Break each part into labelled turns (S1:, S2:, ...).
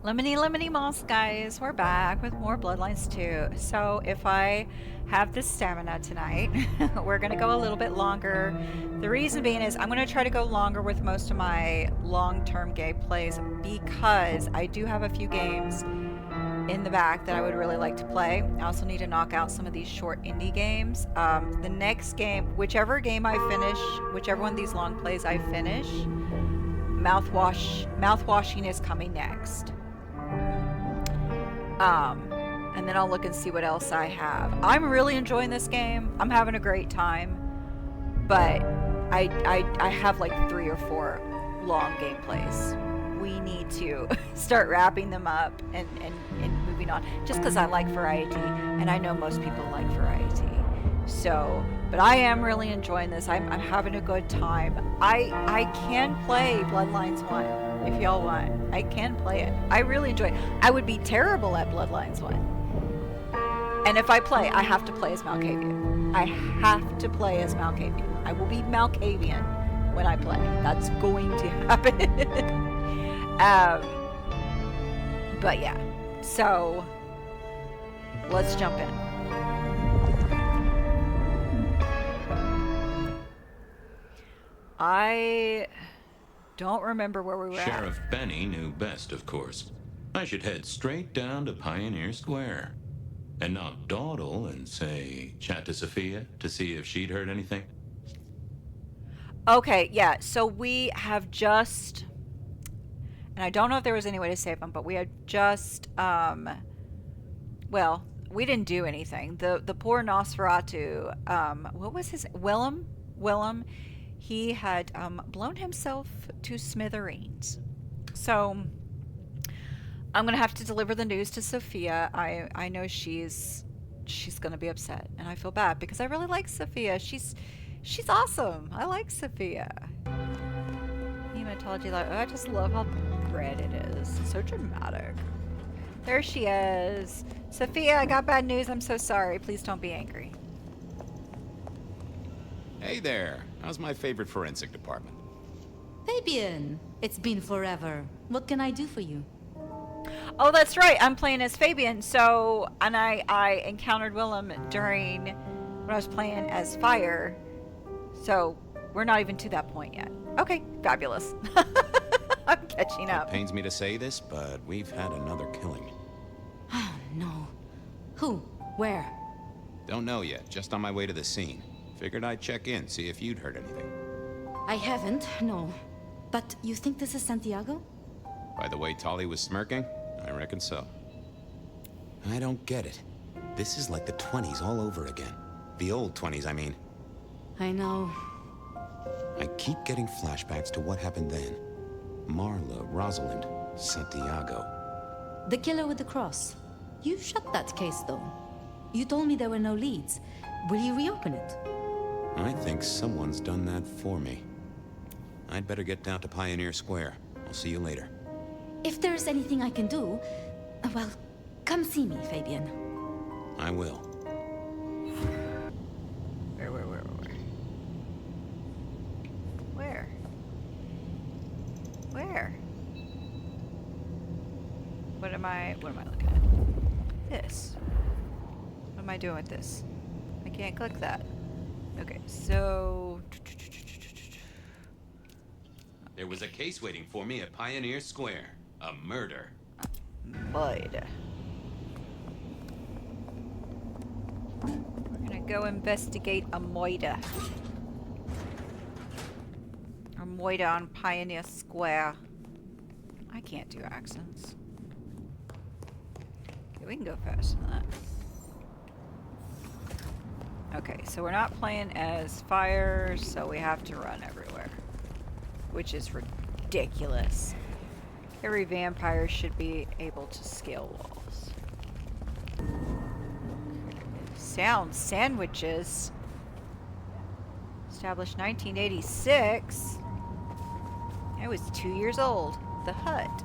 S1: Lemony Lemony Moss, guys, we're back with more Bloodlines 2. So if I have the stamina tonight, we're going to go a little bit longer. The reason being is I'm going to try to go longer with most of my long-term gameplays because I do have a few games in the back that I would really like to play. I also need to knock out some of these short indie games. The next game, whichever game I finish, whichever one of these long plays I finish, mouthwashing is coming next. And then I'll look and see what else I have. I'm really enjoying this game. I'm having a great time, but I have like 3 or 4 long gameplays. We need to start wrapping them up and moving on, just because I like variety, and I know most people like variety. So, but I am really enjoying this. I'm having a good time. I can play Bloodlines 1 if y'all want. I can play it. I really enjoy it. I would be terrible at Bloodlines 1. And if I play, I have to play as Malkavian. I have to play as Malkavian. I will be Malkavian when I play. That's going to happen. But yeah. So, let's jump in. I don't remember where we were
S2: Sheriff Benny knew best, of course. I should head straight down to Pioneer Square and not dawdle and say, chat to Sophia to see if she'd heard anything.
S1: Okay, yeah, so we have just, and I don't know if there was any way to save them, but we had just, well, we didn't do anything. The poor Nosferatu, what was his, Willem, he had blown himself to smithereens. So I'm gonna have to deliver the news to Sophia. I know she's gonna be upset, and I feel bad because I really like Sophia. She's awesome. I like Sophia. Hematology, like, I just love how red it is. So dramatic. There she is. Sophia, I got bad news. I'm so sorry. Please don't be angry.
S3: Hey there. How's my favorite forensic department?
S4: Fabian, it's been forever. What can I do for you?
S1: Oh, that's right. I'm playing as Fabian. So, and I encountered Willem during when I was playing as Fire. So, we're not even to that point yet. Okay, fabulous. I'm catching up.
S3: It pains me to say this, but we've had another killing.
S4: Oh, no. Who? Where?
S3: Don't know yet. Just on my way to the scene. Figured I'd check in, see if you'd heard anything.
S4: I haven't, no. But you think this is Santiago?
S3: By the way Tali was smirking, I reckon so. I don't get it. This is like the 20s all over again. The old 20s, I mean.
S4: I know.
S3: I keep getting flashbacks to what happened then. Marla, Rosalind, Santiago.
S4: The killer with the cross. You shut that case, though. You told me there were no leads. Will you reopen it?
S3: I think someone's done that for me. I'd better get down to Pioneer Square. I'll see you later.
S4: If there's anything I can do, well, come see me, Fabian.
S3: I will.
S1: Where? What am I looking at? This. What am I doing with this? I can't click that. Okay, so...
S3: There was a case waiting for me at Pioneer Square. A murder.
S1: Bud. We're gonna go investigate a murder. A murder on Pioneer Square. I can't do accents. Okay, we can go faster than that. Okay, so we're not playing as Fire, so we have to run everywhere. Which is ridiculous. Every vampire should be able to scale walls. Sound sandwiches. Established 1986. I was 2 years old. The Hut.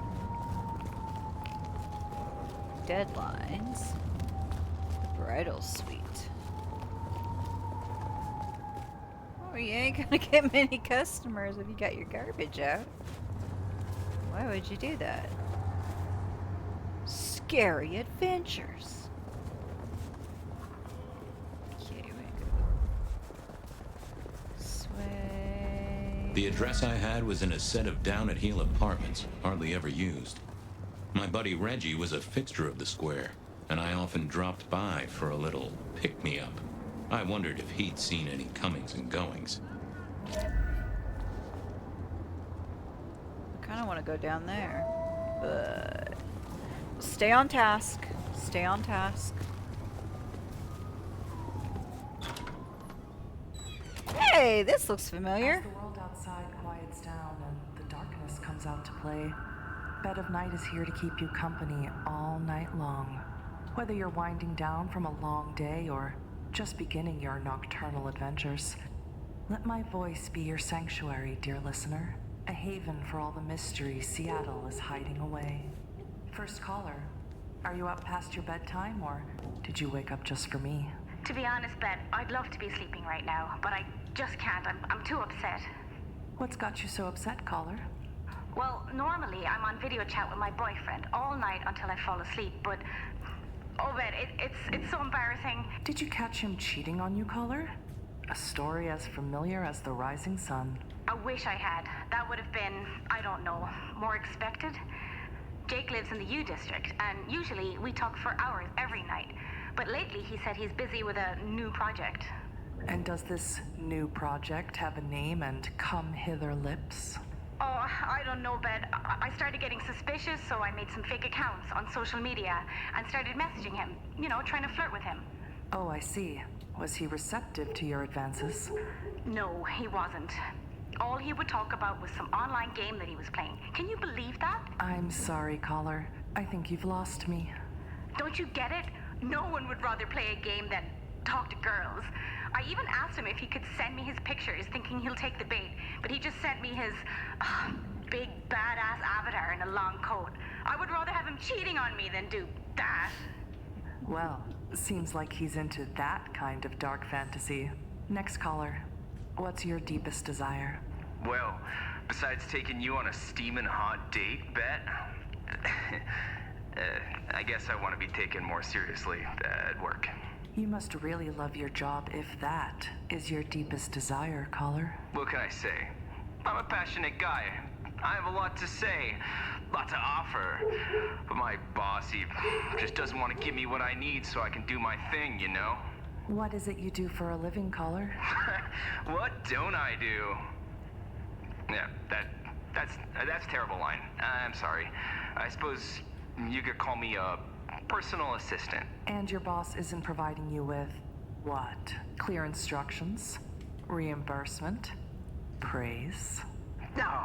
S1: Deadlines. The Bridal Suite. Oh, you ain't gonna get many customers if you got your garbage out. Why would you do that? scary adventures. Okay, we go this way.
S2: The address I had was in a set of down-at-heel apartments, hardly ever used. My buddy Reggie was a fixture of the square, and I often dropped by for a little pick-me-up. I wondered if he'd seen any comings and goings.
S1: I kind of want to go down there, but stay on task. Stay on task. Hey, this looks familiar.
S5: As the world outside quiets down and the darkness comes out to play, Bed of Night is here to keep you company all night long. Whether you're winding down from a long day or just beginning your nocturnal adventures, let my voice be your sanctuary, dear listener. A haven for all the mystery Seattle is hiding away. First caller, are you up past your bedtime or did you wake up just for me?
S6: To be honest, Bet, I'd love to be sleeping right now, but I just can't. I'm too upset.
S5: What's got you so upset, caller?
S6: Well, normally I'm on video chat with my boyfriend all night until I fall asleep, but oh, Bet, it's so embarrassing.
S5: Did you catch him cheating on you, caller? A story as familiar as the rising sun.
S6: I wish I had. That would have been, I don't know, more expected. Jake lives in the U district, and usually we talk for hours every night. But lately he said he's busy with a new project.
S5: And does this new project have a name and come hither lips?
S6: Oh, I don't know, Bet. I started getting suspicious, so I made some fake accounts on social media and started messaging him, you know, trying to flirt with him.
S5: Oh, I see. Was he receptive to your advances?
S6: No, he wasn't. All he would talk about was some online game that he was playing. Can you believe that?
S5: I'm sorry, caller. I think you've lost me.
S6: Don't you get it? No one would rather play a game than talk to girls. I even asked him if he could send me his pictures, thinking he'll take the bait, but he just sent me his big badass avatar in a long coat. I would rather have him cheating on me than do that.
S5: Well, seems like he's into that kind of dark fantasy. Next caller. What's your deepest desire?
S7: Well, besides taking you on a steaming hot date, Bet, I guess I want to be taken more seriously at work.
S5: You must really love your job if that is your deepest desire, caller.
S7: What can I say? I'm a passionate guy. I have a lot to say, a lot to offer. But my boss, he just doesn't want to give me what I need so I can do my thing, you know?
S5: What is it you do for a living, caller?
S7: What don't I do? Yeah, that's a terrible line. I'm sorry. I suppose you could call me a personal assistant.
S5: And your boss isn't providing you with what? Clear instructions? Reimbursement? Praise?
S7: No,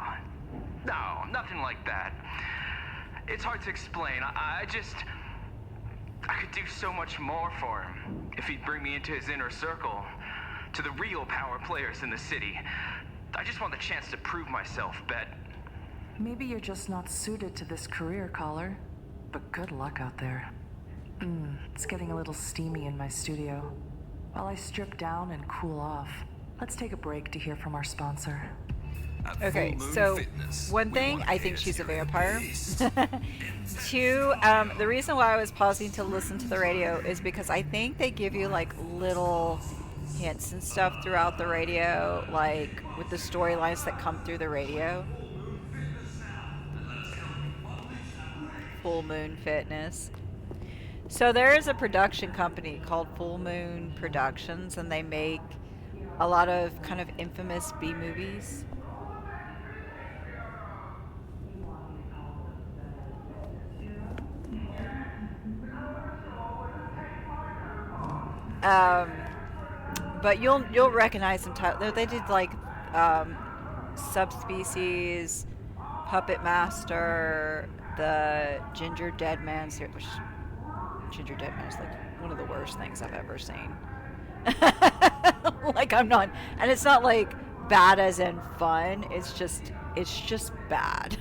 S7: nothing like that. It's hard to explain. I could do so much more for him if he'd bring me into his inner circle, to the real power players in the city. I just want the chance to prove myself, Bet.
S5: Maybe you're just not suited to this career, caller. But good luck out there. It's getting a little steamy in my studio. While I strip down and cool off, let's take a break to hear from our sponsor.
S1: Okay, so one thing, I think she's a vampire. Two, the reason why I was pausing to listen to the radio is because I think they give you like little hints and stuff throughout the radio, like with the storylines that come through the radio. Full Moon Fitness. So there is a production company called Full Moon Productions, and they make a lot of kind of infamous B movies. But you'll recognize them. They did like Subspecies, Puppet Master, the Ginger Dead Man series. Which Ginger Dead Man is like one of the worst things I've ever seen. Like I'm not, and it's not like bad as in fun. It's just bad.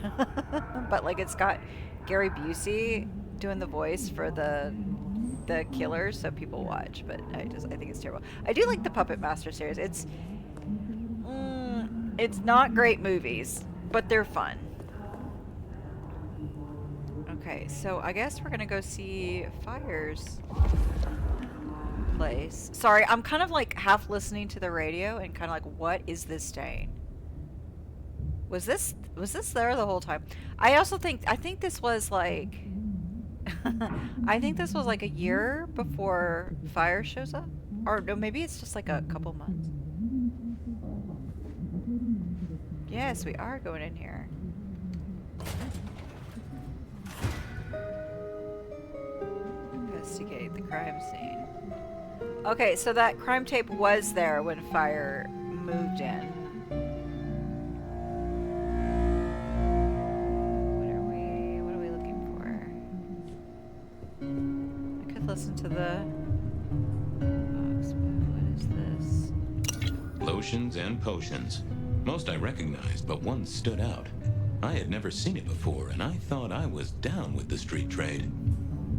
S1: But like it's got Gary Busey doing the voice for the killers, so people watch. But I think it's terrible. I do like the Puppet Master series. It's not great movies, but they're fun. Okay, so I guess we're gonna go see Fire's place. Sorry, I'm kind of like half listening to the radio and kind of like, what is this stain? Was this there the whole time? I think this was like I think this was like a year before Fire shows up. Or no, maybe it's just like a couple months. Yes, we are going in here. Investigate the crime scene. Okay, so that crime tape was there when Fire moved in. What are we looking for? I could listen to the box, but what is this?
S2: Lotions and potions. Most I recognized, but one stood out. I had never seen it before, and I thought I was down with the street trade.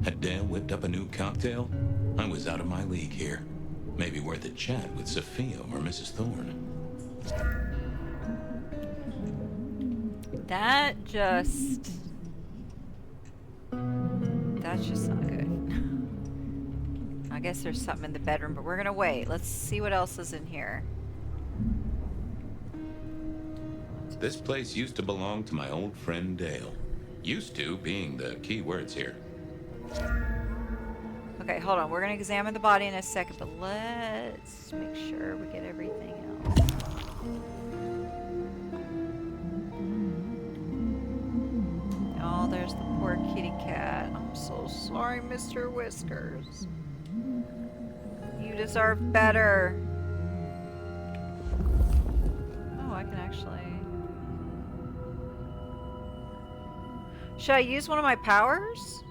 S2: Had Dale whipped up a new cocktail? I was out of my league here. Maybe worth a chat with Sophia or Mrs. Thorne.
S1: That's just not good. I guess there's something in the bedroom, but we're gonna wait. Let's see what else is in here.
S2: This place used to belong to my old friend Dale. Used to being the key words here.
S1: Okay, hold on. We're gonna examine the body in a second, but let's make sure we get everything else. Oh, there's the poor kitty cat. I'm so sorry, Mr. Whiskers. You deserve better. Oh, I can actually... Should I use one of my powers?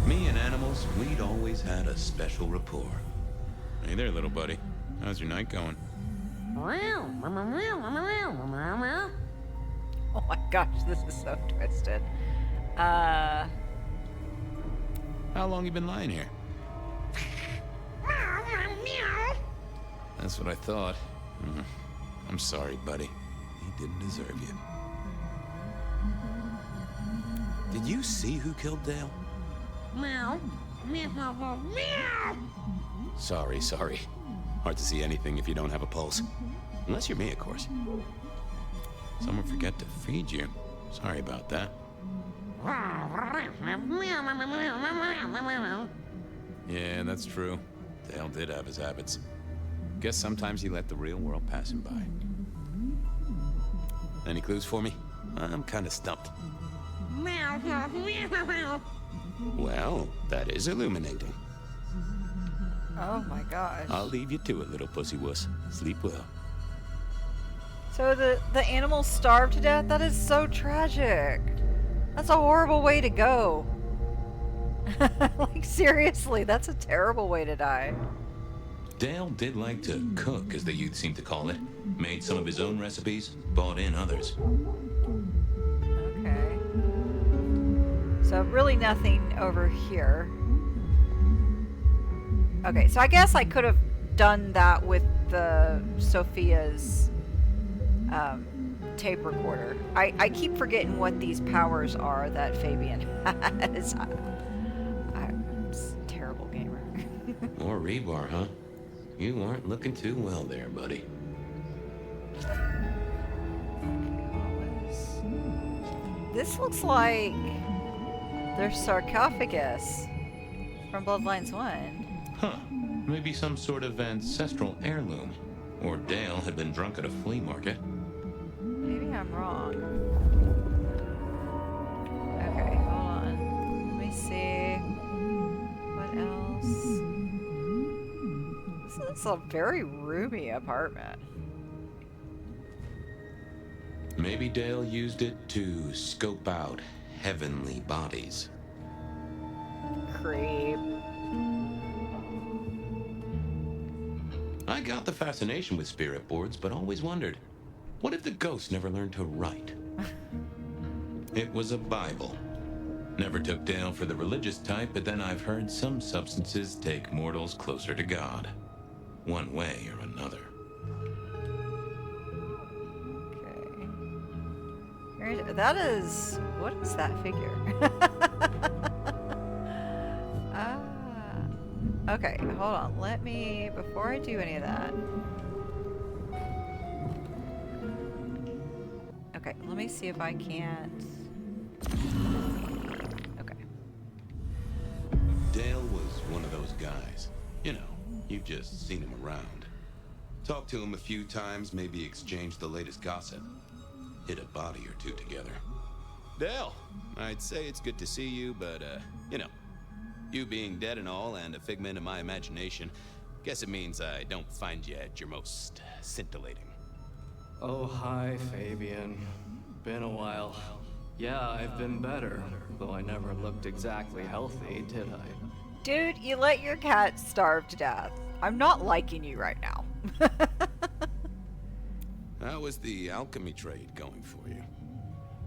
S2: Me and animals, we'd always had a special rapport. Hey there, little buddy. How's your night going?
S1: Oh my gosh, this is so twisted.
S2: How long you been lying here? That's what I thought. I'm sorry, buddy. He didn't deserve you. Did you see who killed Dale? Sorry. Hard to see anything if you don't have a pulse. Unless you're me, of course. Someone forget to feed you. Sorry about that. Yeah, that's true. Dale did have his habits. Guess sometimes he let the real world pass him by. Any clues for me? I'm kind of stumped. Well, that is illuminating.
S1: Oh my gosh.
S2: I'll leave you to it, little pussy wuss. Sleep well.
S1: So the animals starved to death? That is so tragic. That's a horrible way to go. Like, seriously, that's a terrible way to die.
S2: Dale did like to cook, as the youth seem to call it. Made some of his own recipes, bought in others.
S1: Okay. So really nothing over here. Okay, so I guess I could have done that with the Sophia's tape recorder. I keep forgetting what these powers are that Fabian has. I'm a terrible gamer.
S2: More rebar, huh? You aren't looking too well there, buddy.
S1: This looks like their sarcophagus from Bloodlines 1.
S2: Huh. Maybe some sort of ancestral heirloom. Or Dale had been drunk at a flea market.
S1: Maybe I'm wrong. Okay, hold on. Let me see. What else? This is a very roomy apartment.
S2: Maybe Dale used it to scope out heavenly bodies.
S1: Creep.
S2: I got the fascination with spirit boards, but always wondered, what if the ghosts never learned to write? It was a Bible. Never took Dale for the religious type, but then I've heard some substances take mortals closer to God. One way or another.
S1: Okay. That is... What is that figure? Okay, hold on. Let me, before I do any of that. Okay, let me see if I can't. Okay.
S3: Dale was one of those guys. You know, you've just seen him around. Talked to him a few times, maybe exchanged the latest gossip. Hit a body or two together. Dale, I'd say it's good to see you, but, you know, you being dead and all and a figment of my imagination, guess it means I don't find you at your most scintillating.
S8: Oh, hi, Fabian. Been a while. Yeah, I've been better, though I never looked exactly healthy, did I?
S1: Dude, you let your cat starve to death. I'm not liking you right now.
S3: How was the alchemy trade going for you?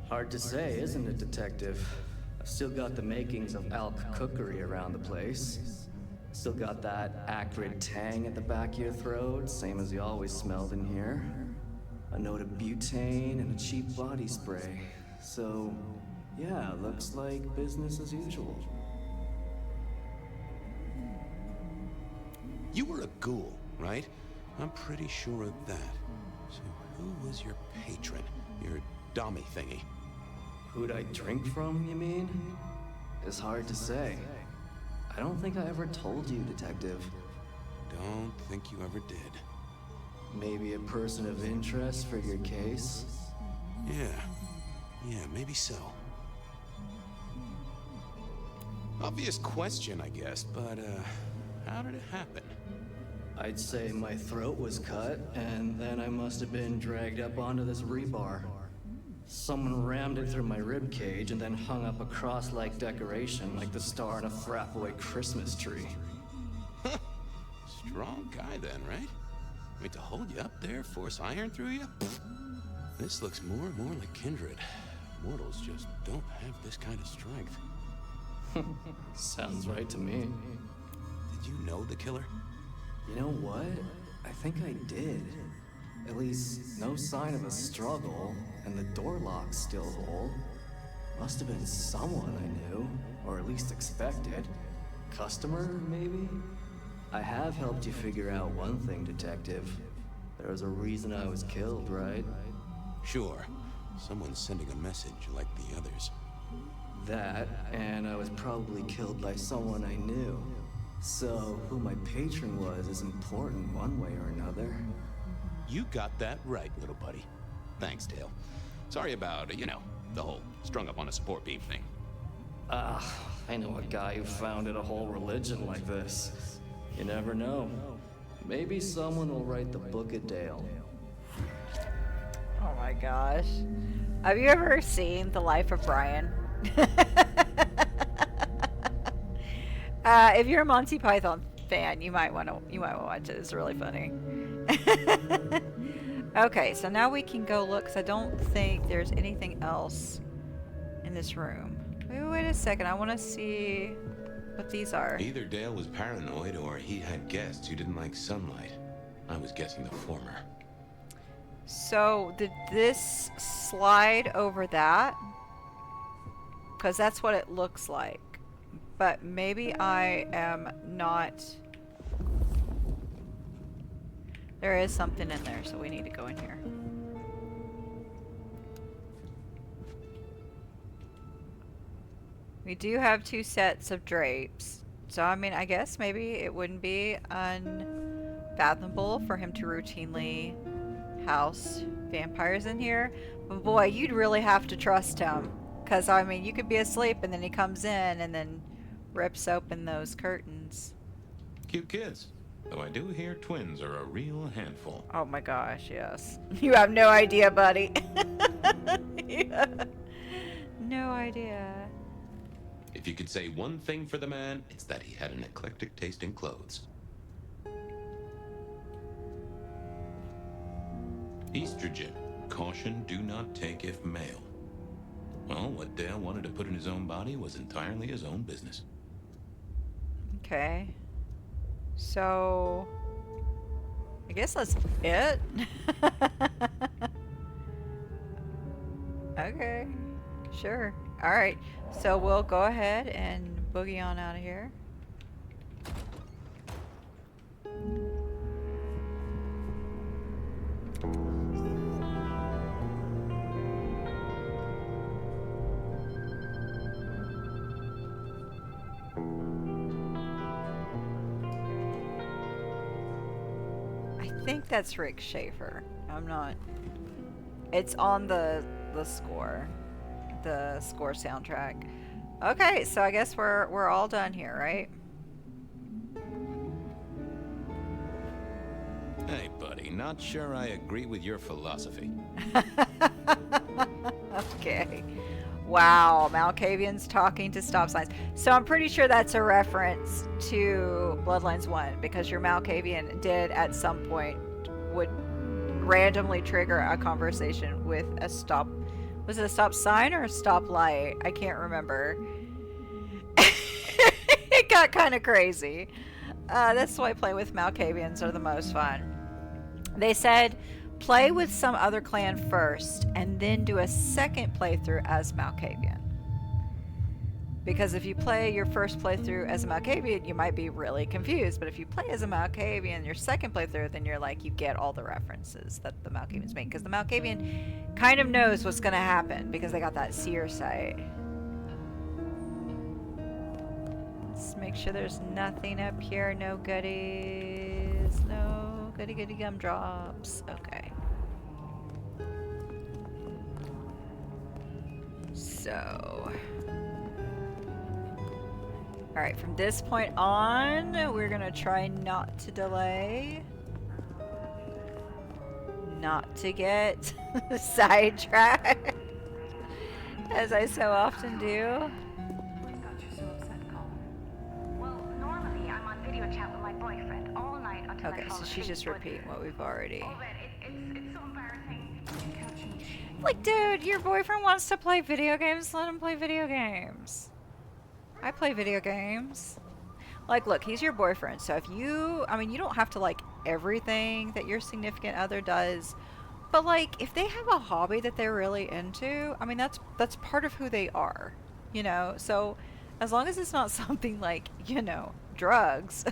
S8: Hard to say, isn't it, Detective? I've still got the makings of alk cookery around the place. Still got that acrid tang at the back of your throat, same as you always smelled in here. A note of butane and a cheap body spray. So, yeah, looks like business as usual.
S3: You were a ghoul, right? I'm pretty sure of that. So who was your patron? Your dommy thingy?
S8: Who'd I drink from, you mean? It's hard to say. I don't think I ever told you, Detective.
S3: Don't think you ever did.
S8: Maybe a person of interest for your case?
S3: Yeah, maybe so. Obvious question, I guess, but, how did it happen?
S8: I'd say my throat was cut, and then I must have been dragged up onto this rebar. Someone rammed it through my rib cage and then hung up a cross-like decoration like the star on a frat-boy Christmas tree.
S3: Strong guy then, right? Wait, to hold you up there, force iron through you? This looks more and more like kindred. Mortals just don't have this kind of strength.
S8: Sounds right to me.
S3: Did you know the killer?
S8: You know what? I think I did. At least, no sign of a struggle, and the door lock's still whole. Must have been someone I knew, or at least expected. Customer, maybe? I have helped you figure out one thing, Detective. There was a reason I was killed, right?
S3: Sure. Someone's sending a message like the others.
S8: That, and I was probably killed by someone I knew. So, who my patron was is important one way or another.
S3: You got that right, little buddy. Thanks, Dale. Sorry about, you know, the whole strung up on a support beam thing.
S8: I know a guy who founded a whole religion like this. You never know. Maybe someone will write the Book of Dale.
S1: Oh my gosh. Have you ever seen The Life of Brian? If you're a Monty Python fan, you might want to watch it. It's really funny. Okay, so now we can go look, because I don't think there's anything else in this room. Wait a second. I want to see what these are.
S2: Either Dale was paranoid or he had guests who didn't like sunlight. I was guessing the former.
S1: So, did this slide over that? Because that's what it looks like. But maybe I am not... There is something in there, so we need to go in here. We do have 2 sets of drapes. So, I mean, I guess maybe it wouldn't be unfathomable for him to routinely house vampires in here. But boy, you'd really have to trust him. Because, I mean, you could be asleep and then he comes in and then rips open those curtains.
S2: Cute kids. Though I do hear twins are a real handful.
S1: Oh my gosh, yes. You have no idea, buddy. Yeah. No idea.
S2: If you could say one thing for the man, it's that he had an eclectic taste in clothes. Estrogen. Caution, do not take if male. Well, what Dale wanted to put in his own body was entirely his own business.
S1: Okay. So, I guess that's it. Okay, sure. All right, so we'll go ahead and boogie on out of here. think that's Rick Schaefer. I'm not. It's on the score soundtrack. Okay, so I guess we're all done here, right?
S2: Hey, buddy, not sure I agree with your philosophy.
S1: Okay. Wow, Malkavian's talking to stop signs. So I'm pretty sure that's a reference to Bloodlines 1, because your Malkavian did at some point would randomly trigger a conversation with a stop. Was it a stop sign or a stop light? I can't remember. It got kind of crazy. That's why playing with Malkavians are the most fun. They said play with some other clan first and then do a second playthrough as Malkavian. Because if you play your first playthrough as a Malkavian, you might be really confused. But if you play as a Malkavian your second playthrough, then you're like, you get all the references that the Malkavians make. Because the Malkavian kind of knows what's going to happen because they got that seer sight. Let's make sure there's nothing up here. No goodies. No goody gumdrops. Okay. So... Alright, from this point on, we're gonna try not to delay. Not to get sidetracked. As I so often do.
S5: What got you so upset, Colin?
S6: Well, normally I'm on video chat with my boyfriend all night until I
S1: Okay,
S6: fall
S1: so she's
S6: asleep,
S1: just
S6: but-
S1: repeating what we've already...
S6: Oh, but it's so embarrassing.
S5: Catching cheating.
S1: Like, dude, your boyfriend wants to play video games, let him play video games. I play video games. Like, look, he's your boyfriend, so if you... I mean, you don't have to like everything that your significant other does, but like, if they have a hobby that they're really into, I mean, that's part of who they are, you know? So, as long as it's not something like, you know, drugs,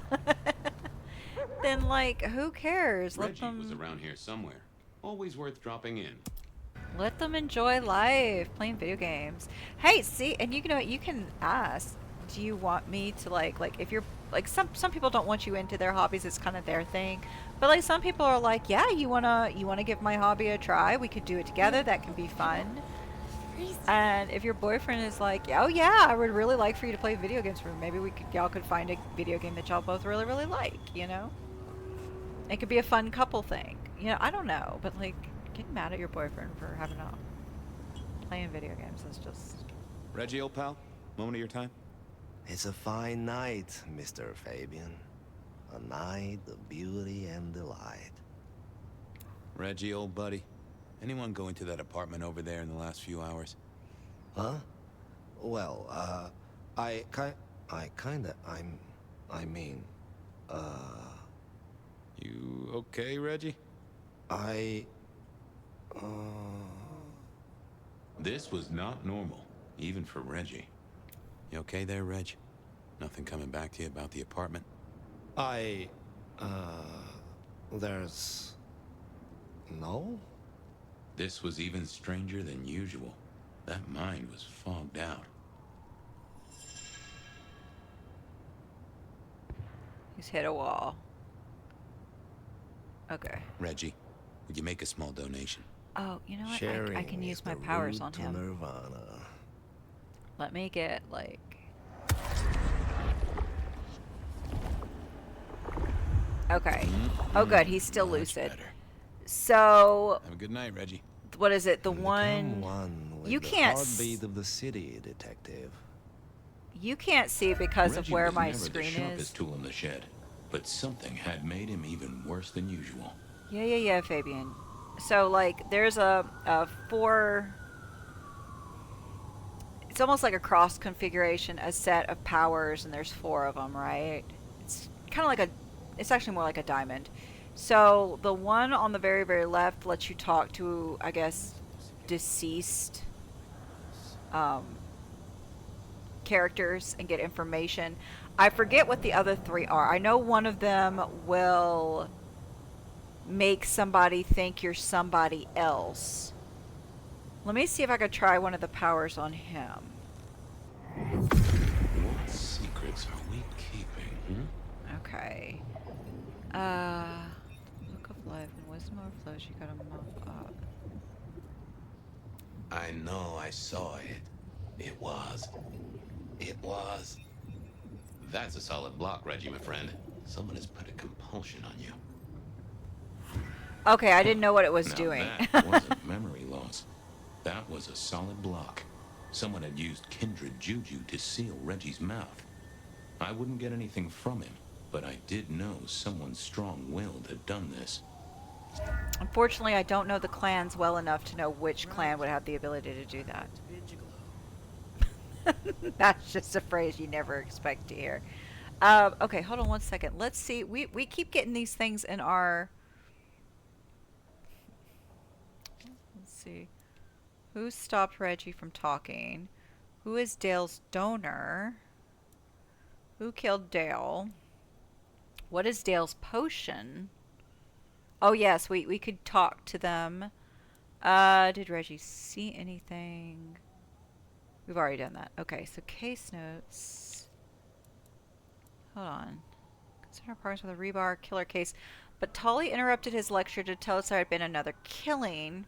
S1: then like, who cares? Let
S3: Reggie
S1: them...
S3: was around here somewhere. Always worth dropping in.
S1: Let them enjoy life, playing video games. Hey, see, and you know what? You can ask, do you want me to like if you're like some people don't want you into their hobbies, it's kind of their thing. But like some people are like, yeah, you wanna give my hobby a try? We could do it together. That can be fun. And if your boyfriend is like, oh yeah, I would really like for you to play video games for me. Maybe y'all could find a video game that y'all both really like. You know, it could be a fun couple thing. You know, I don't know, but like. Getting mad at your boyfriend for having a playing video games is just...
S3: Reggie, old pal, moment of your time?
S9: It's a fine night, Mr. Fabian. A night of beauty and delight.
S3: Reggie, old buddy, anyone go into that apartment over there in the last few hours?
S9: Huh? Well, I mean,
S3: You okay, Reggie? This was not normal, even for Reggie. You okay there, Reg? Nothing coming back to you about the apartment?
S9: there's... No?
S2: This was even stranger than usual. That mind was fogged out.
S1: He's hit a wall. Okay.
S2: Reggie, would you make a small donation?
S1: Oh, you know what?
S9: Sharing
S1: I can use
S9: is
S1: my
S9: the
S1: powers
S9: route
S1: on
S9: to
S1: him.
S9: Nirvana.
S1: Let me get, like... Okay. Oh, good. He's still
S2: Much
S1: lucid.
S2: better.
S1: So,
S2: Have a good night, Reggie.
S1: what is it? The
S9: Become
S1: one...
S9: one with
S1: You
S9: the
S1: can't
S9: heartbeat of the city, detective.
S1: You can't see because of
S2: Reggie
S1: where
S2: was
S1: my
S2: never the
S1: screen
S2: sharpest
S1: is.
S2: tool in the shed, but something had made him even worse than usual.
S1: Yeah, Fabian. So, like, there's a 4... It's almost like a cross configuration, a set of powers, and there's 4 of them, right? It's kind of like a... It's actually more like a diamond. So, the one on the very, very left lets you talk to, I guess, deceased characters and get information. I forget what the other 3 are. I know one of them will make somebody think you're somebody else. Let me see if I could try one of the powers on him.
S2: What secrets are we keeping?
S1: Okay. Book of life and wisdom overflows. You gotta mop up.
S3: I know I saw it. It was.
S2: That's a solid block, Reggie, my friend. Someone has put a compulsion on you.
S1: Okay, I didn't know what it was
S2: Now
S1: doing.
S2: that wasn't memory loss. That was a solid block. Someone had used kindred juju to seal Reggie's mouth. I wouldn't get anything from him, but I did know someone strong-willed had done this.
S1: Unfortunately, I don't know the clans well enough to know which clan would have the ability to do that. That's just a phrase you never expect to hear. Okay, hold on one second. Let's see. We keep getting these things in our... Let's see. Who stopped Reggie from talking? Who is Dale's donor? Who killed Dale? What is Dale's potion? Oh yes, we could talk to them. Did Reggie see anything? We've already done that. Okay, so case notes. Hold on. Concern our partners with a rebar killer case. But Tully interrupted his lecture to tell us there had been another killing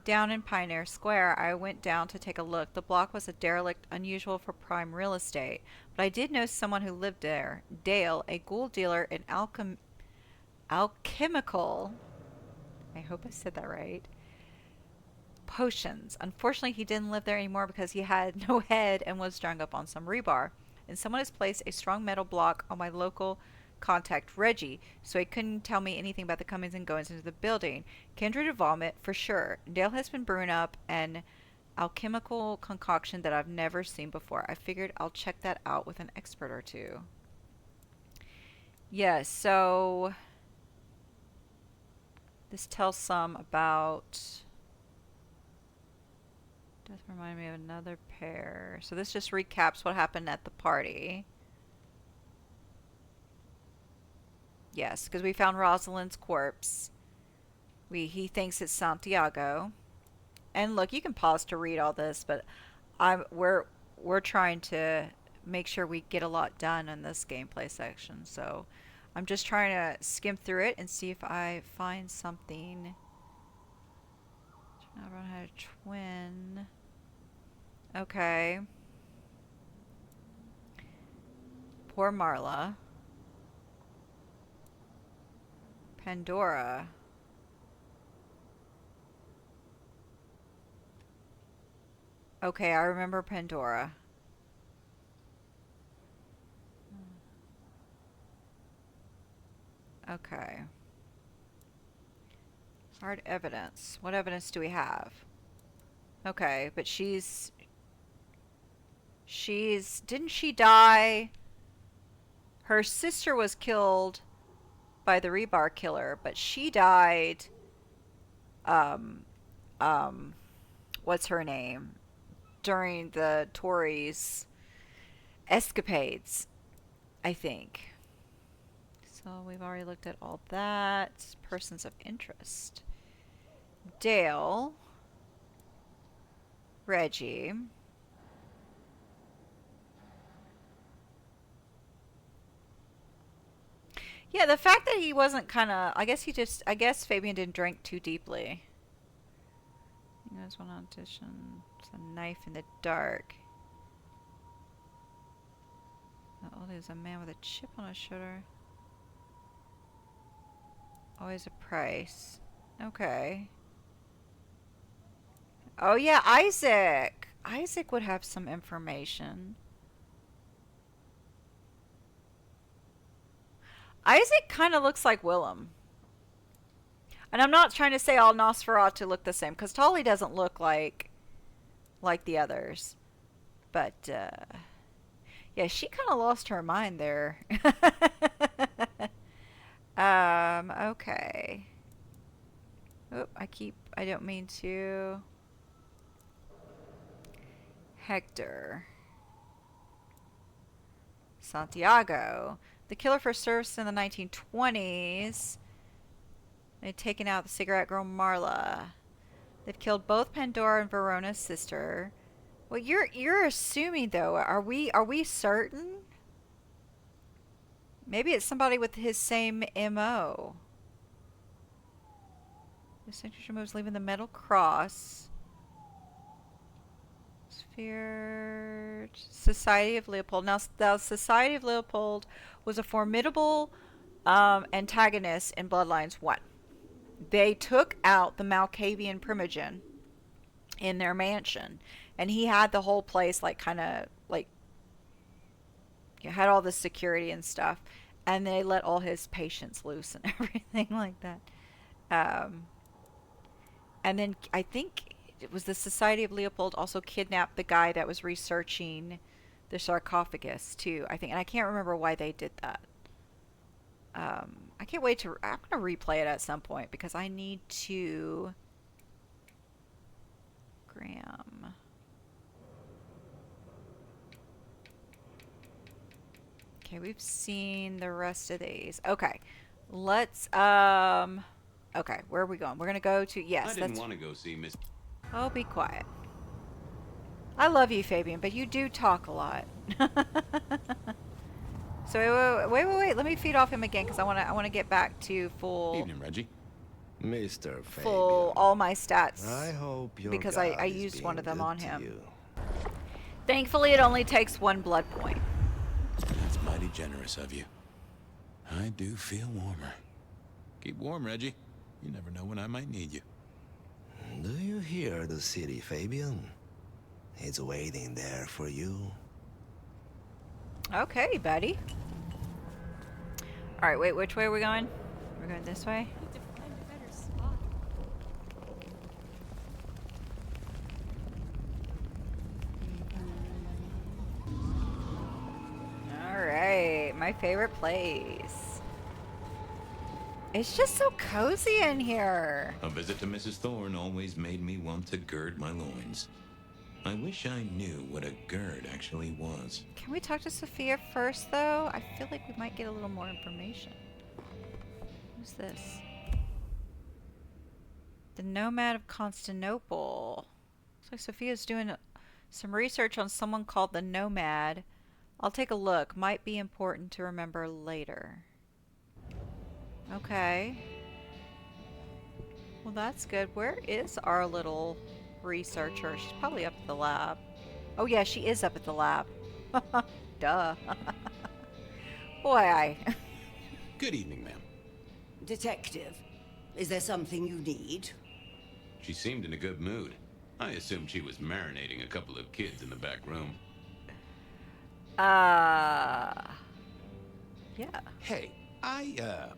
S1: down in Pioneer Square. I went down to take a look. The block was a derelict, unusual for prime real estate. But I did know someone who lived there. Dale, a ghoul dealer in alchemical, I hope I said that right, potions. Unfortunately, he didn't live there anymore because he had no head and was strung up on some rebar. And someone has placed a strong metal block on my local contact, Reggie, so he couldn't tell me anything about the comings and goings into the building. Kindred of vomit, for sure. Dale has been brewing up an alchemical concoction that I've never seen before. I figured I'll check that out with an expert or two. Yes, so this tells some about... Does remind me of another pair. So this just recaps what happened at the party. Yes, because we found Rosalind's corpse. He thinks it's Santiago. And look, you can pause to read all this, but we're trying to make sure we get a lot done in this gameplay section. So I'm just trying to skim through it and see if I find something. Everyone had a twin. Okay. Poor Marla. Pandora. Okay, I remember Pandora. Okay. Hard evidence. What evidence do we have? Okay, but didn't she die? Her sister was killed by the rebar killer, but she died, what's her name? During the Tories' escapades, I think. So we've already looked at all that. Persons of interest. Dale. Reggie. Yeah, the fact that he wasn't kind of... I guess Fabian didn't drink too deeply. He knows one audition. It's a knife in the dark. Oh, there's a man with a chip on his shoulder. Always a price. Okay. Oh yeah, Isaac. Isaac would have some information. Isaac kind of looks like Willem. And I'm not trying to say all Nosferatu look the same, because Tolly doesn't look like the others. But, yeah, she kind of lost her mind there. Okay. Oop, I don't mean to. Hector. Santiago. The killer first serviced in the 1920s. They'd taken out the cigarette girl Marla. They've killed both Pandora and Verona's sister. Well, you're assuming though. Are we certain? Maybe it's somebody with his same MO. The signature moves leaving the metal cross. Sphere. Society of Leopold. Now, the Society of Leopold was a formidable antagonist in Bloodlines 1. They took out the Malkavian Primogen in their mansion, and he had the whole place like kind of like, you had all the security and stuff, and they let all his patients loose and everything like that. And then I think it was the Society of Leopold also kidnapped the guy that was researching the sarcophagus too, I think, and I can't remember why they did that. I can't wait to. I'm gonna replay it at some point because I need to. Graham. Okay, we've seen the rest of these. Okay, let's. Okay, where are we going? We're gonna go to. Yes,
S3: I didn't want to go see Miss.
S1: Oh, be quiet. I love you, Fabian, but you do talk a lot. So wait. Let me feed off him again because I want to get back to full.
S3: Evening, Reggie.
S9: Mr. Fabian.
S1: Full all my stats.
S9: I hope your
S1: because
S9: God
S1: I
S9: is
S1: used one of
S9: being
S1: them on
S9: good to
S1: him.
S9: you.
S1: Thankfully, it only takes 1 blood point.
S3: That's mighty generous of you. I do feel warmer. Keep warm, Reggie. You never know when I might need you.
S9: Do you hear the city, Fabian? It's waiting there for you.
S1: Okay, buddy. All right, wait. Which way are we going? We're going this way. Alright, my favorite place. It's just so cozy in here.
S2: A visit to Mrs. Thorne always made me want to gird my loins. I wish I knew what a gird actually was.
S1: Can we talk to Sophia first, though? I feel like we might get a little more information. Who's this? The Nomad of Constantinople. Looks like Sophia's doing some research on someone called the Nomad. I'll take a look. Might be important to remember later. Okay. Well, that's good. Where is our little researcher? She's probably up at the lab. Oh, yeah, she is up at the lab. Duh. Boy,
S3: Good evening, ma'am.
S10: Detective, is there something you need?
S3: She seemed in a good mood. I assumed she was marinating a couple of kids in the back room.
S1: Yeah.
S11: Hey, I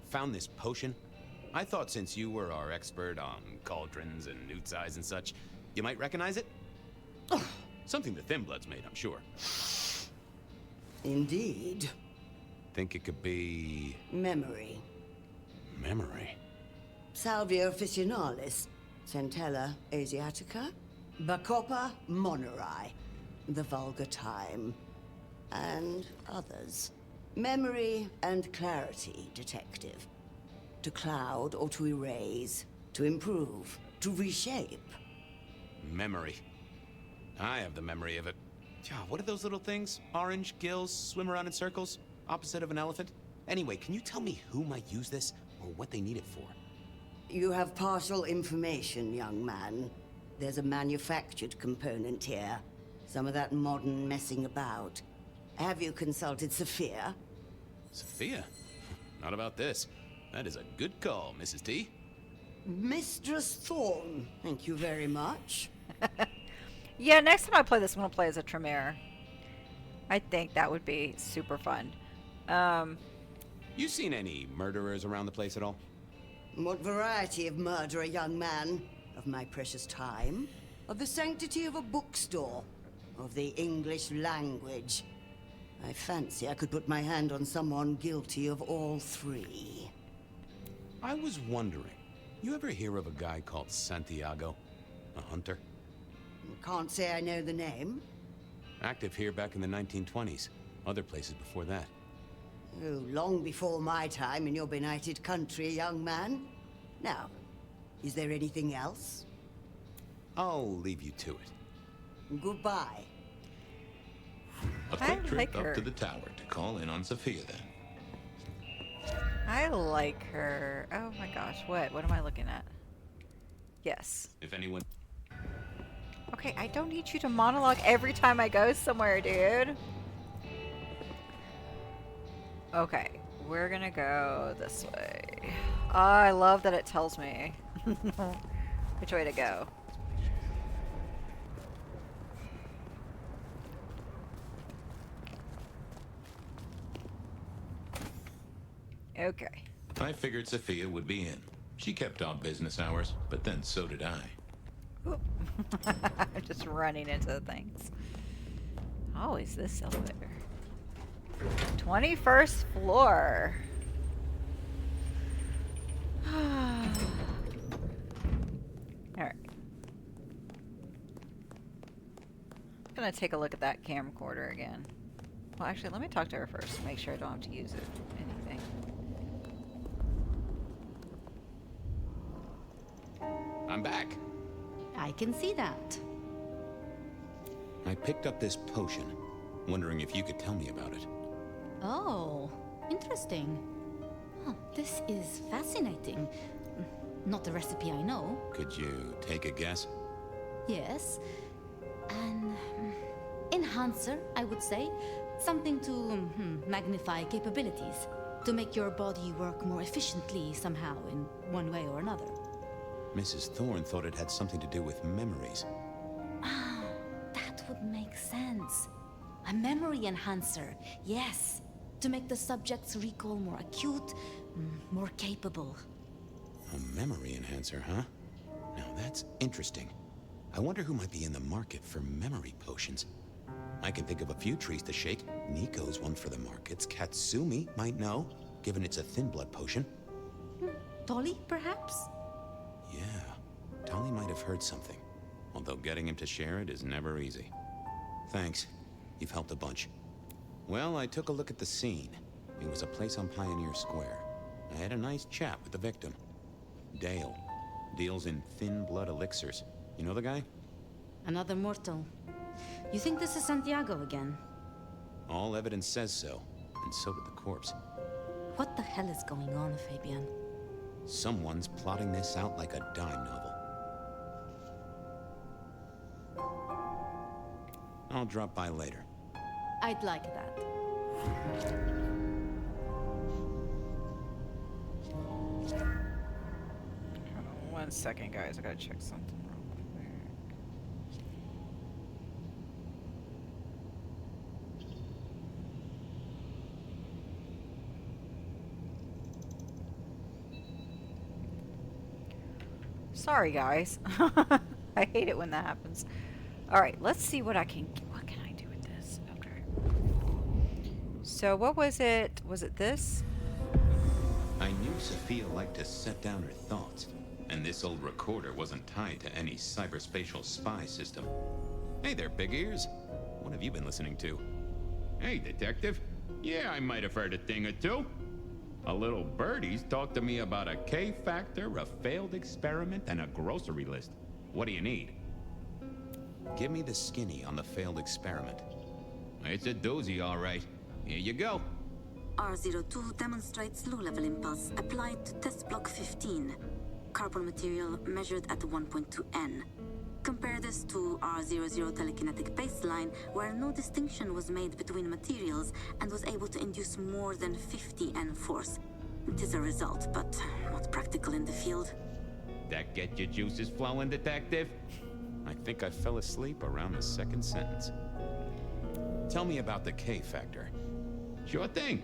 S11: found this potion. I thought since you were our expert on cauldrons and newt size and such, you might recognize it. Something the Thin Bloods made, I'm sure.
S10: Indeed.
S11: Think it could be...
S10: Memory.
S11: memory.
S10: Salvia officinalis, Centella asiatica, Bacopa moneri, the vulgar time, and others. Memory and clarity, detective. To cloud or to erase, to improve, to reshape.
S11: Memory. I have the memory of it. What are those little things? Orange gills swim around in circles, opposite of an elephant? Anyway, can you tell me who might use this, or what they need it for?
S10: You have partial information, young man. There's a manufactured component here. Some of that modern messing about. Have you consulted Sophia?
S11: Sophia? Not about this. That is a good call, Mrs. T.
S10: Mistress Thorne, thank you very much.
S1: Yeah, next time I play this, I'm going to play as a Tremere. I think that would be super fun.
S11: You seen any murderers around the place at all?
S10: What variety of murderer, young man? Of my precious time? Of the sanctity of a bookstore? Of the English language? I fancy I could put my hand on someone guilty of all three.
S11: I was wondering, you ever hear of a guy called Santiago? A hunter?
S10: Can't say I know the name.
S11: Active here back in the 1920s. Other places before that.
S10: Oh, long before my time in your benighted country, young man. Now, is there anything else?
S11: I'll leave you to it.
S10: Goodbye.
S2: A
S1: I
S2: quick trip
S1: like her.
S2: up to the tower to call in on Sophia then.
S1: I like her. Oh my gosh, what? What am I looking at? Yes.
S2: If anyone...
S1: Okay, I don't need you to monologue every time I go somewhere, dude. Okay, we're gonna go this way. Oh, I love that it tells me which way to go. Okay.
S2: I figured Sophia would be in. She kept odd business hours, but then so did I.
S1: I'm just running into things. Always this elevator. 21st floor. Alright. I'm gonna take a look at that camcorder again. Well, actually, let me talk to her first. Make sure I don't have to use it. Anything.
S11: I'm back.
S4: I can see that.
S11: I picked up this potion, wondering if you could tell me about it.
S4: Oh, interesting. Oh, this is fascinating. Not the recipe I know.
S11: Could you take a guess?
S4: Yes. An enhancer, I would say. Something to magnify capabilities. To make your body work more efficiently somehow, in one way or another.
S11: Mrs. Thorne thought it had something to do with memories.
S4: Ah, that would make sense. A memory enhancer, yes. To make the subject's recall more acute, more capable.
S11: A memory enhancer, huh? Now that's interesting. I wonder who might be in the market for memory potions. I can think of a few trees to shake. Nico's one for the markets. Katsumi might know, given it's a thin blood potion.
S4: Tolly, perhaps?
S11: Yeah, Tolly might have heard something. Although getting him to share it is never easy. Thanks. You've helped a bunch. Well, I took a look at the scene. It was a place on Pioneer Square. I had a nice chat with the victim. Dale. Deals in thin blood elixirs. You know the guy?
S4: Another mortal. You think this is Santiago again?
S11: All evidence says so, and so did the corpse.
S4: What the hell is going on, Fabian?
S11: Someone's plotting this out like a dime novel. I'll drop by later.
S4: I'd like that.
S1: Hold on 1 second, guys. I gotta check something real quick. Sorry, guys. I hate it when that happens. All right, let's see what I can. What can I do with this? Okay. So what was it? Was it this?
S2: I knew Sophia liked to set down her thoughts, and this old recorder wasn't tied to any cyberspatial spy system.
S11: Hey there, big ears. What have you been listening to?
S12: Hey, detective. Yeah, I might have heard a thing or two. A little birdie's talked to me about a K-factor, a failed experiment, and a grocery list. What do you need?
S11: Give me the skinny on the failed experiment.
S12: It's a doozy, all right. Here you go.
S13: R02 demonstrates low-level impulse applied to test block 15. Carbon material measured at 1.2 N. Compare this to R00 telekinetic baseline, where no distinction was made between materials and was able to induce more than 50 N force. It is a result, but not practical in the field.
S12: That get your juices flowing, detective?
S11: I think I fell asleep around the second sentence. Tell me about the K-factor.
S12: Sure thing.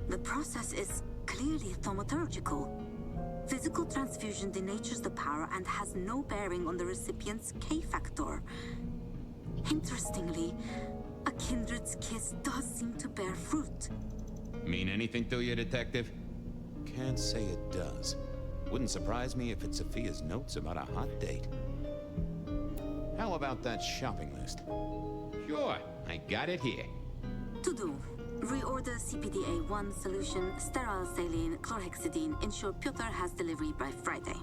S13: The process is clearly thaumaturgical. Physical transfusion denatures the power and has no bearing on the recipient's K-factor. Interestingly, a kindred's kiss does seem to bear fruit.
S12: Mean anything to you, detective?
S11: Can't say it does. Wouldn't surprise me if it's Sophia's notes about a hot date. How about that shopping list?
S12: Sure, I got it here.
S13: To do. Reorder CPDA-1 solution, sterile saline, chlorhexidine. Ensure Piotr has delivery by Friday.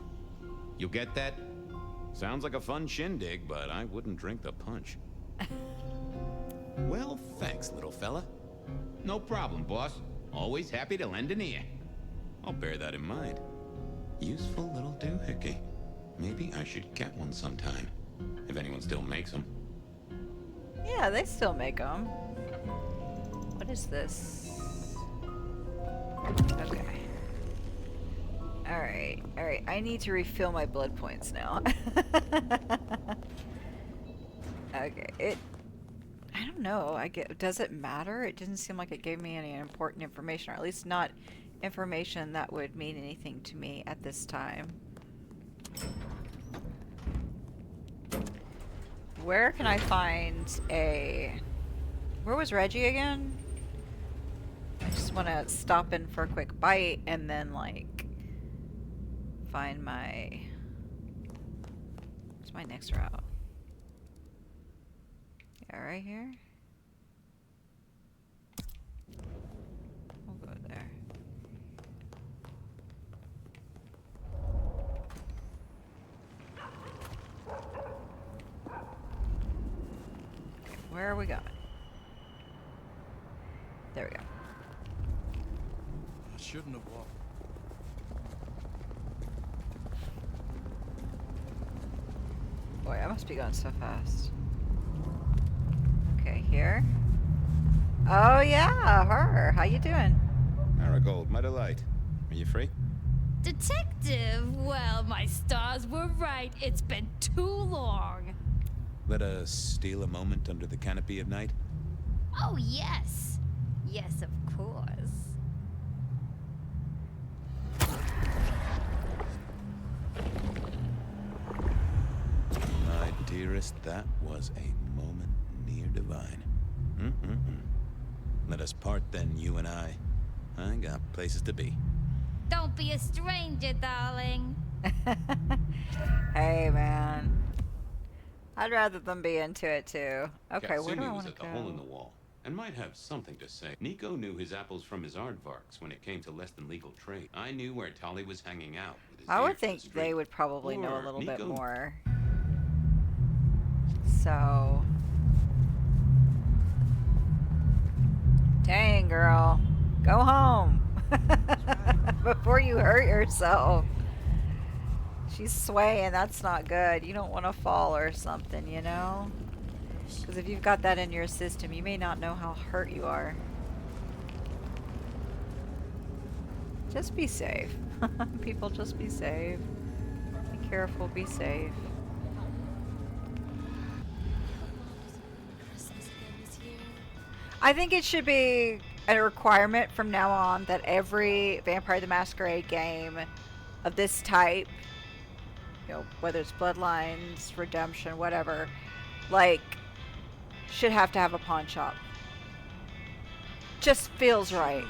S12: You get that?
S11: Sounds like a fun shindig, but I wouldn't drink the punch. Well, thanks, little fella.
S12: No problem, boss. Always happy to lend an ear.
S11: I'll bear that in mind. Useful little doohickey.
S2: Maybe I should get one sometime, if anyone still makes them.
S1: Yeah, they still make them. What is this? Okay. Alright, alright. I need to refill my blood points now. Okay, I don't know. Does it matter? It didn't seem like it gave me any important information, or at least not information that would mean anything to me at this time. Where can I find where was Reggie again? I just want to stop in for a quick bite and then, like, find what's my next route? Yeah, right here. We'll go there. Okay, where are we going? There we go.
S14: I shouldn't have walked.
S1: Boy, I must be going so fast. Okay, here. Oh yeah, her. How you doing?
S11: Marigold, my delight. Are you free?
S15: Detective, well, my stars were right. It's been too long.
S11: Let us steal a moment under the canopy of night?
S15: Oh, yes. Yes, of course.
S11: My dearest, that was a moment near divine. Let us part then, you and I. I got places to be.
S15: Don't be a stranger, darling.
S1: Hey, man. I'd rather them be into it, too. Okay, where do I
S2: Katsumi
S1: want
S2: was
S1: to
S2: at the
S1: go?
S2: hole in the wall, and might have something to say. Nico knew his apples from his aardvarks when it came to less than legal trade. I knew where Tali was hanging out with his
S1: I
S2: ear
S1: would
S2: to the
S1: think
S2: street.
S1: they would probably know a
S2: Or
S1: little bit
S2: Nico
S1: more. So... Dang, girl. Go home. Before you hurt yourself. She's swaying. That's not good. You don't want to fall or something, you know? Because if you've got that in your system, you may not know how hurt you are. Just be safe. People, just be safe. Be careful, be safe. I think it should be a requirement from now on that every Vampire the Masquerade game of this type, you know, whether it's Bloodlines, Redemption, whatever, like, should have to have a pawn shop. Just feels right.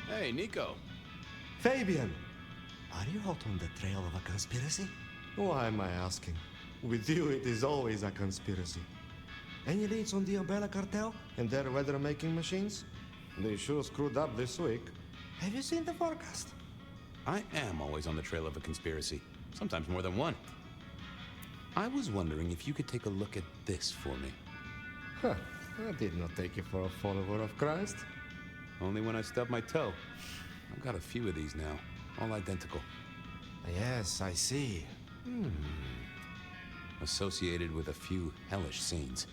S11: Hey, Nico.
S9: Fabian! Are you out on the trail of a conspiracy?
S16: Why am I asking? With you, it is always a conspiracy.
S9: Any leads on the Umbrella Cartel
S16: And their weather-making machines? They sure screwed up this week.
S9: Have you seen the forecast?
S11: I am always on the trail of a conspiracy. Sometimes more than one. I was wondering if you could take a look at this for me.
S16: Huh. I did not take you for a follower of Christ.
S11: Only when I stub my toe. I've got a few of these now. All identical.
S9: Yes, I see.
S11: Associated with a few hellish scenes.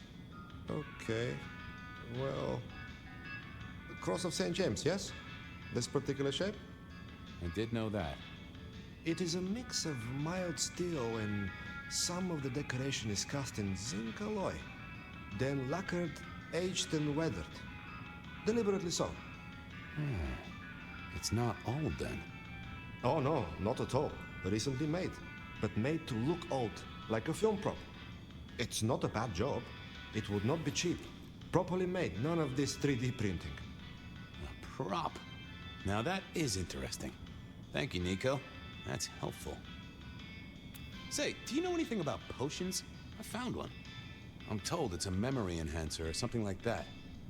S16: Okay. Well... The Cross of St. James, yes? This particular shape?
S11: I did know that.
S9: It is a mix of mild steel and some of the decoration is cast in zinc alloy. Then lacquered, aged and weathered. Deliberately so.
S11: It's not old then.
S16: Oh no, not at all. Recently made.
S9: But made to look old, like a film prop.
S16: It's not a bad job.
S9: It would not be cheap. Properly made, none of this 3D printing.
S11: A prop. Now that is interesting. Thank you, Nico. That's helpful. Say, do you know anything about potions? I found one. I'm told it's a memory enhancer or something like that.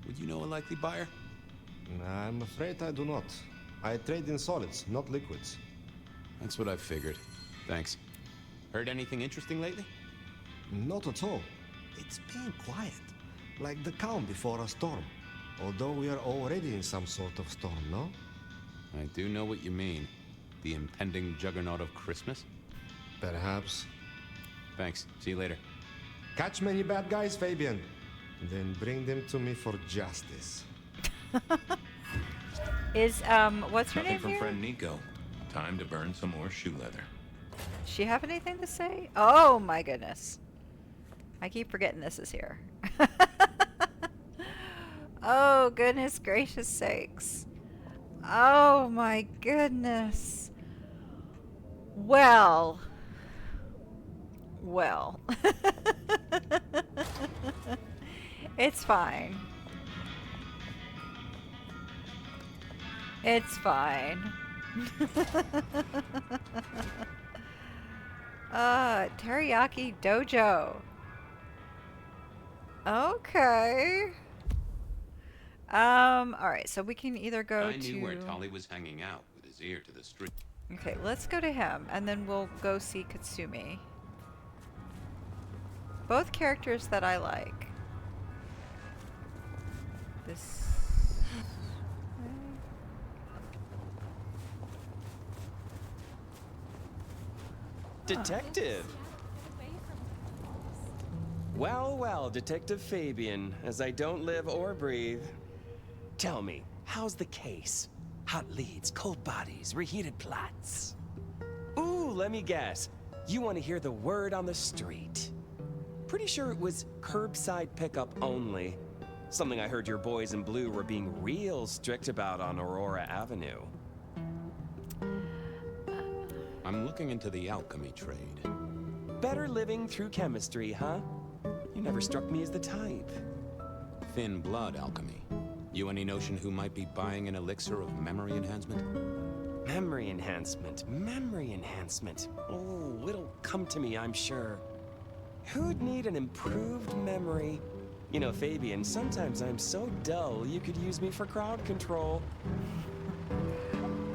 S11: Would you know a likely buyer?
S16: I'm afraid I do not. I trade in solids, not liquids.
S11: That's what I figured. Thanks. Heard anything interesting lately?
S9: Not at all. It's been quiet. Like the calm before a storm. Although we are already in some sort of storm, no?
S11: I do know what you mean. The impending juggernaut of Christmas?
S9: Perhaps.
S11: Thanks. See you later.
S9: Catch many bad guys, Fabian. Then bring them to me for justice.
S1: Is, what's her
S2: Nothing
S1: name
S2: from
S1: here?
S2: friend Nico. Time to burn some more shoe leather.
S1: Does she have anything to say? Oh my goodness. I keep forgetting this is here. Oh, goodness gracious sakes. Oh my goodness. Well. Well. It's fine. It's fine. Teriyaki Dojo. Okay. Alright, so we can either go
S11: I
S1: to...
S11: knew where Tolly was hanging out with his ear to the street.
S1: Okay, let's go to him, and then we'll go see Katsumi. Both characters that I like. This...
S14: Detective! Well, well, Detective Fabian, as I don't live or breathe. Tell me, how's the case? Hot leads, cold bodies, reheated plots. Ooh, let me guess. You want to hear the word on the street. Pretty sure it was curbside pickup only. Something I heard your boys in blue were being real strict about on Aurora Avenue.
S11: I'm looking into the alchemy trade.
S14: Better living through chemistry, huh? You never struck me as the type.
S11: Thin blood alchemy. You any notion who might be buying an elixir of memory enhancement?
S14: Memory enhancement, memory enhancement. Oh, it'll come to me, I'm sure. Who'd need an improved memory? You know, Fabian, sometimes I'm so dull you could use me for crowd control.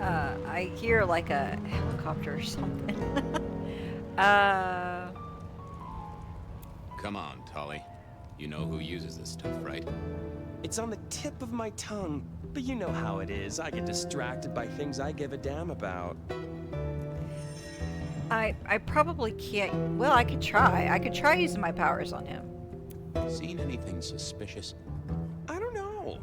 S1: I hear like a helicopter or something.
S11: Come on, Tolly. You know who uses this stuff, right?
S14: It's on the tip of my tongue, but you know how it is. I get distracted by things I give a damn about.
S1: I probably can't... Well, I could try. I could try using my powers on him.
S11: Seen anything suspicious?
S14: I don't know.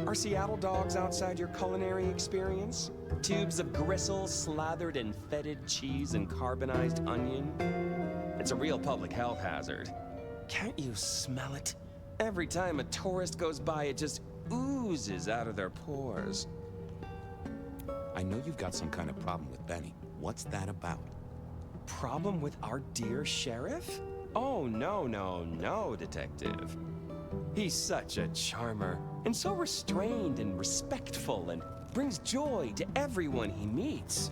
S14: Are Seattle dogs outside your culinary experience? Tubes of gristle slathered in fetid cheese and carbonized onion? It's a real public health hazard. Can't you smell it? Every time a tourist goes by, it just oozes out of their pores.
S11: I know you've got some kind of problem with Benny. What's that about?
S14: Problem with our dear sheriff? Oh, no, Detective. He's such a charmer, and so restrained and respectful, and brings joy to everyone he meets.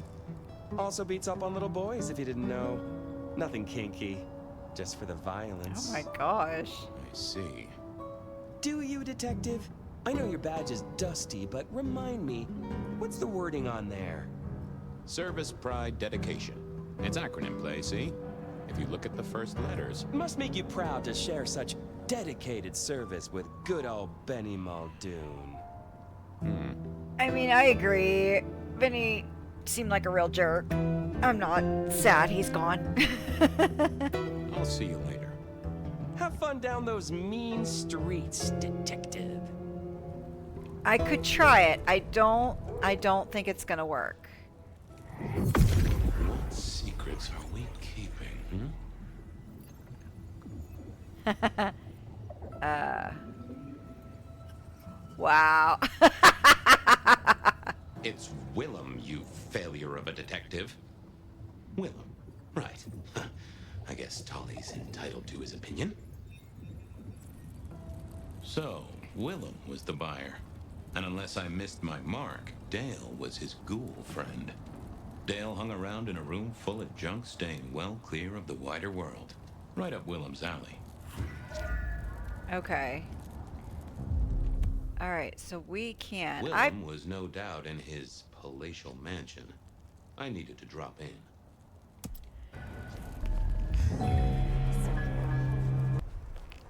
S14: Also beats up on little boys, if you didn't know. Nothing kinky, just for the violence.
S1: Oh my gosh.
S11: I see.
S14: Do you, Detective? I know your badge is dusty, but remind me, what's the wording on there?
S11: Service, pride, dedication. It's acronym play, see? If you look at the first letters.
S14: Must make you proud to share such dedicated service with good old Benny Muldoon.
S1: I mean, I agree. Vinny seemed like a real jerk. I'm not sad he's gone.
S11: I'll see you later.
S14: Have fun down those mean streets, Detective.
S1: I could try it. I don't think it's gonna work.
S11: What secrets are we keeping,
S1: Wow.
S11: It's Willem, you failure of a detective. Willem, right. I guess Tolly's entitled to his opinion.
S2: So, Willem was the buyer. And unless I missed my mark, Dale was his ghoul friend. Dale hung around in a room full of junk staying well clear of the wider world. Right up Willem's alley.
S1: Okay. Alright, so we can...
S11: Willem was no doubt in his palatial mansion. I needed to drop in.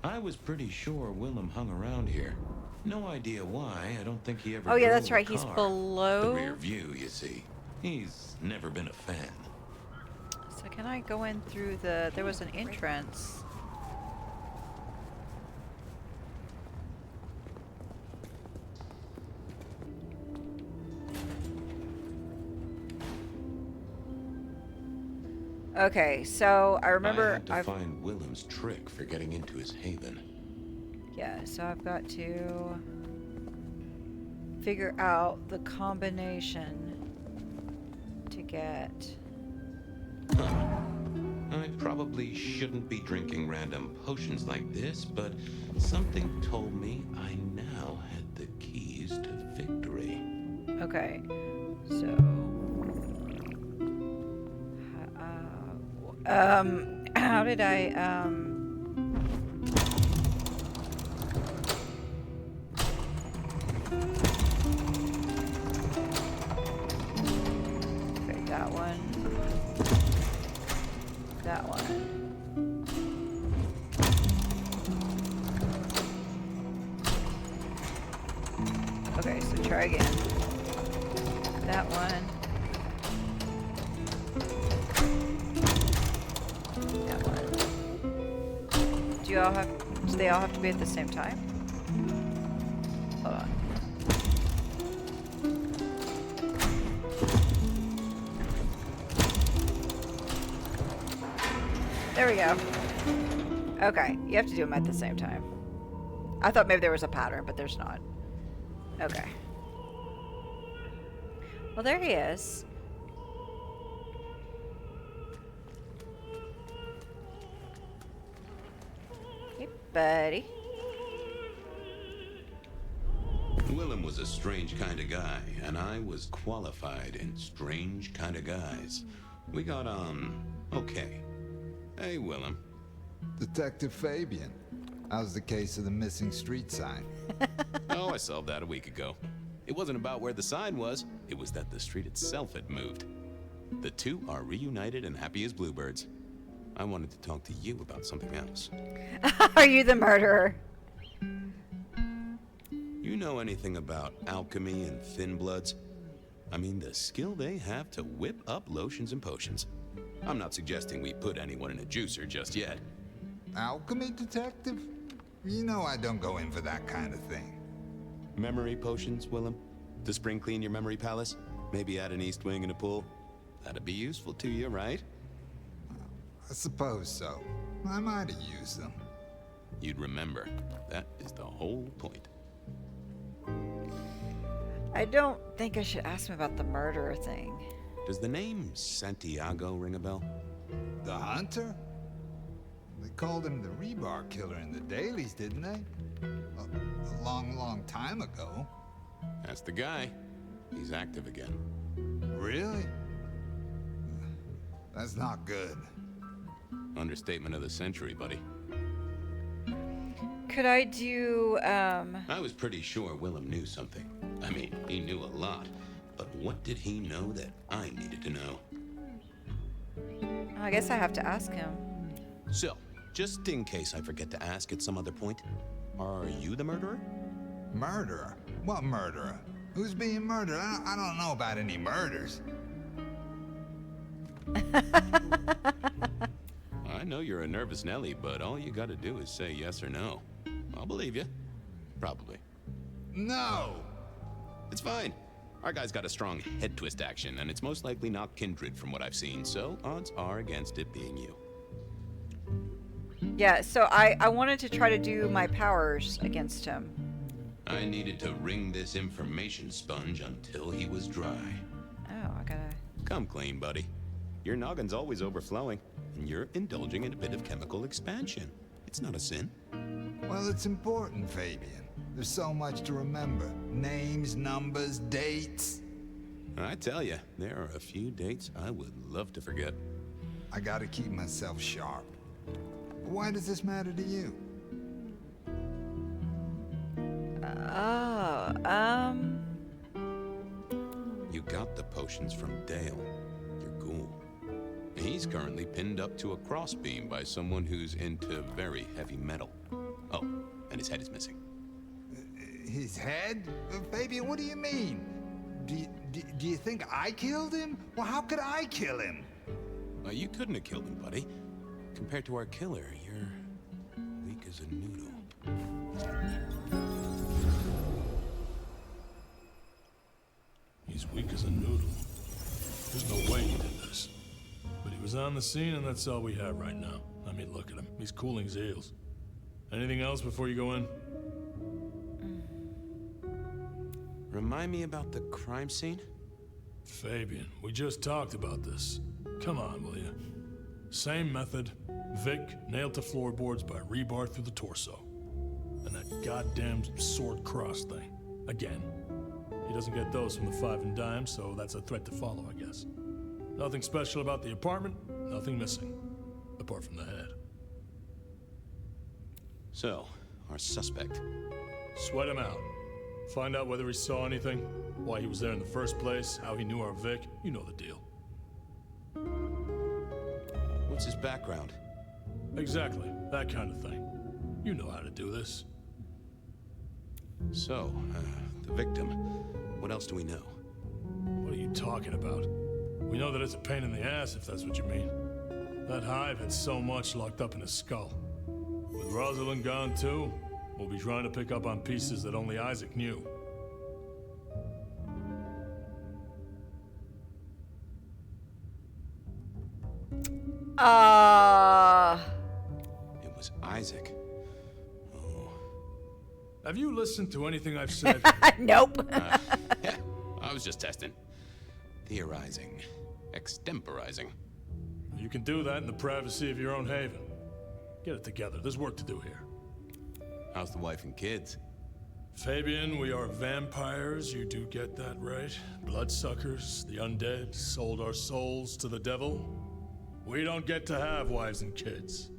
S2: I was pretty sure Willem hung around here. No idea why. I don't think he ever
S1: Oh yeah,
S2: drove
S1: that's right.
S2: a
S1: He's
S2: car.
S1: below.
S2: The rear view, you see. He's never been a fan.
S1: So can I go in through the... There was an entrance. Okay, so I remember...
S2: I had to find Willem's trick for getting into his haven.
S1: Yeah, so I've got to figure out the combination to get...
S2: Huh. I probably shouldn't be drinking random potions like this, but something told me I now had the keys to victory.
S1: Okay, so... how did I, okay, that one. That one. Okay, so try again. That one. That one. Do they all have to be at the same time? Hold on. There we go. Okay, you have to do them at the same time. I thought maybe there was a pattern, but there's not. Okay. Well, there he is. Hey, buddy.
S3: Willem was a strange kind of guy, and I was qualified in strange kind of guys. We got on okay. Hey, Willem.
S17: Detective Fabian. How's the case of the missing street sign?
S11: Oh, I solved that a week ago. It wasn't about where the sign was, it was that the street itself had moved. The two are reunited and happy as bluebirds. I wanted to talk to you about something else.
S1: Are you the murderer?
S3: You know anything about alchemy and thin bloods? I mean, the skill they have to whip up lotions and potions. I'm not suggesting we put anyone in a juicer just yet.
S17: Alchemy detective? You know I don't go in for that kind of thing.
S3: Memory potions, Willem? To spring clean your memory palace? Maybe add an east wing and a pool? That'd be useful to you, right?
S17: I suppose so. I might have used them.
S3: You'd remember. That is the whole point.
S1: I don't think I should ask him about the murderer thing.
S3: Does the name Santiago ring a bell?
S17: The hunter? They called him the rebar killer in the dailies, didn't they? A long, long time ago.
S3: That's the guy. He's active again.
S17: Really? That's not good.
S3: Understatement of the century, buddy.
S1: Could I do,
S3: I was pretty sure Willem knew something. I mean, he knew a lot. But what did he know that I needed to know?
S1: I guess I have to ask him.
S3: So, just in case I forget to ask at some other point, are you the murderer?
S17: Murderer? What murderer? Who's being murdered? I don't know about any murders.
S3: I know you're a nervous Nelly, but all you gotta do is say yes or no. I'll believe you. Probably.
S17: No!
S3: It's fine. Our guy's got a strong head twist action, and it's most likely not kindred from what I've seen, so odds are against it being you.
S1: Yeah, so I wanted to try to do my powers against him.
S3: I needed to wring this information sponge until he was dry.
S1: Oh, I gotta...
S3: Come clean, buddy. Your noggin's always overflowing, and you're indulging in a bit of chemical expansion. It's not a sin.
S17: Well, it's important, Fabian. There's so much to remember. Names, numbers, dates.
S3: I tell you, there are a few dates I would love to forget.
S17: I gotta keep myself sharp. Why does this matter to you?
S3: You got the potions from Dale, your ghoul. He's currently pinned up to a crossbeam by someone who's into very heavy metal. Oh, and his head is missing.
S17: His head? Fabian, what do you mean? Do you think I killed him? Well, how could I kill him?
S11: Well, you couldn't have killed him, buddy. Compared to our killer, you're weak as a noodle.
S18: He's weak as a noodle. There's no way he did this. But he was on the scene, and that's all we have right now. I mean, look at him. He's cooling his heels. Anything else before you go in?
S11: Remind me about the crime scene?
S18: Fabian, we just talked about this. Come on, will you? Same method. Vic nailed to floorboards by rebar through the torso. And that goddamn sword cross thing. Again. He doesn't get those from the five and dime, so that's a threat to follow, I guess. Nothing special about the apartment, nothing missing. Apart from the head.
S11: So, our suspect.
S18: Sweat him out. Find out whether he saw anything, why he was there in the first place, how he knew our Vic. You know the deal.
S11: What's his background?
S18: Exactly, that kind of thing. You know how to do this.
S11: So, the victim. What else do we know?
S18: What are you talking about? We know that it's a pain in the ass, if that's what you mean. That hive had so much locked up in his skull. With Rosalind gone too, we'll be trying to pick up on pieces that only Isaac knew.
S11: It was Isaac. Oh.
S18: Have you listened to anything I've said?
S1: Nope.
S11: Yeah, I was just testing. Theorizing. Extemporizing.
S18: You can do that in the privacy of your own haven. Get it together. There's work to do here.
S11: How's the wife and kids?
S18: Fabian, we are vampires. You do get that right. Bloodsuckers, the undead, sold our souls to the devil. We don't get to have wives and kids.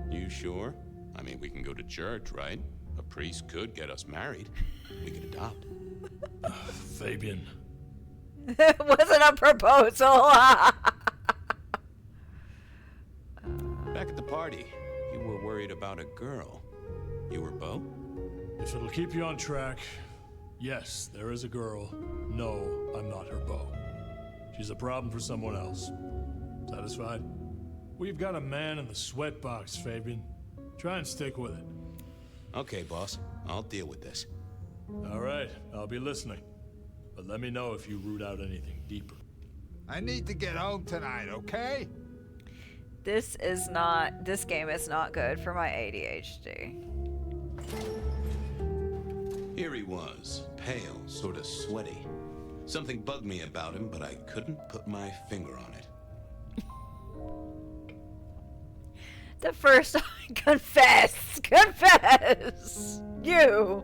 S11: You sure? I mean, we can go to church, right? A priest could get us married. We could adopt.
S18: Fabian.
S1: It wasn't a proposal.
S11: Back at the party, you were worried about a girl. You were Bo?
S18: If it'll keep you on track, yes, there is a girl. No, I'm not her beau. She's a problem for someone else. Satisfied? We've got a man in the sweatbox, Fabian. Try and stick with it.
S11: Okay, boss. I'll deal with this.
S18: All right, I'll be listening. But let me know if you root out anything deeper.
S17: I need to get home tonight, okay?
S1: This game is not good for my ADHD.
S3: Here he was, pale, sort of sweaty. Something bugged me about him, but I couldn't put my finger on it.
S1: The first confess. You.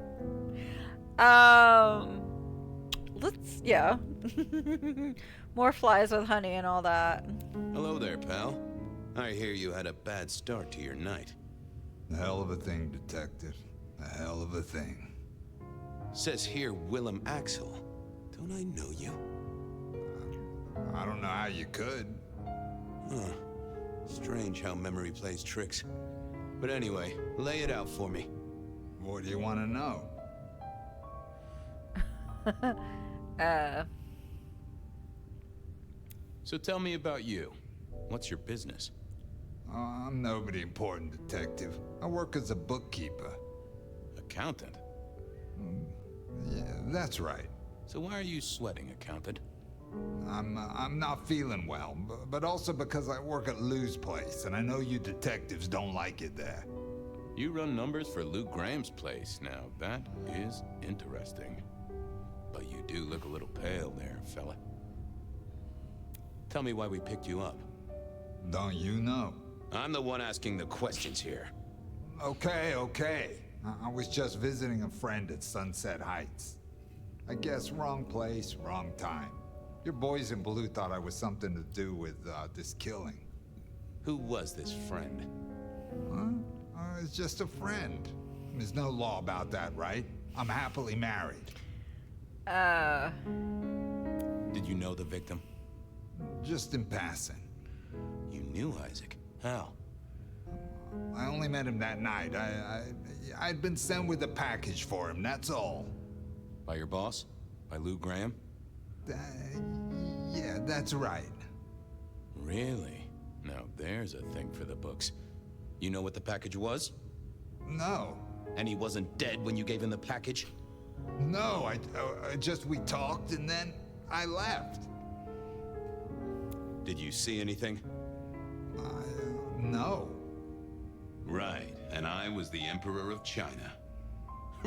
S1: Yeah. More flies with honey and all that.
S3: Hello there, pal. I hear you had a bad start to your night.
S17: A hell of a thing, Detective. A hell of a thing.
S3: Says here Willem Axel. Don't I know you?
S17: I don't know how you could.
S3: Huh. Strange how memory plays tricks. But anyway, lay it out for me.
S17: What do you want to know?
S11: So tell me about you. What's your business?
S17: I'm nobody important, Detective. I work as a bookkeeper.
S11: Accountant?
S17: Yeah, that's right.
S11: So why are you sweating, accountant?
S17: I'm not feeling well, but also because I work at Lou's place, and I know you detectives don't like it there.
S11: You run numbers for Lou Graham's place. Now, that is interesting. But you do look a little pale there, fella. Tell me why we picked you up.
S17: Don't you know?
S11: I'm the one asking the questions here.
S17: Okay. I was just visiting a friend at Sunset Heights. I guess wrong place, wrong time. Your boys in blue thought I was something to do with this killing.
S11: Who was this friend?
S17: Huh? It's just a friend. There's no law about that, right? I'm happily married.
S11: Did you know the victim?
S17: Just in passing.
S11: You knew Isaac. How?
S17: I only met him that night. I'd been sent with a package for him, that's all.
S2: By your boss? By Lou Graham?
S17: Yeah, that's right.
S2: Really? Now there's a thing for the books. You know what the package was?
S17: No.
S2: And he wasn't dead when you gave him the package?
S17: No, we talked and then I left.
S2: Did you see anything?
S17: No.
S3: Right, and I was the Emperor of China.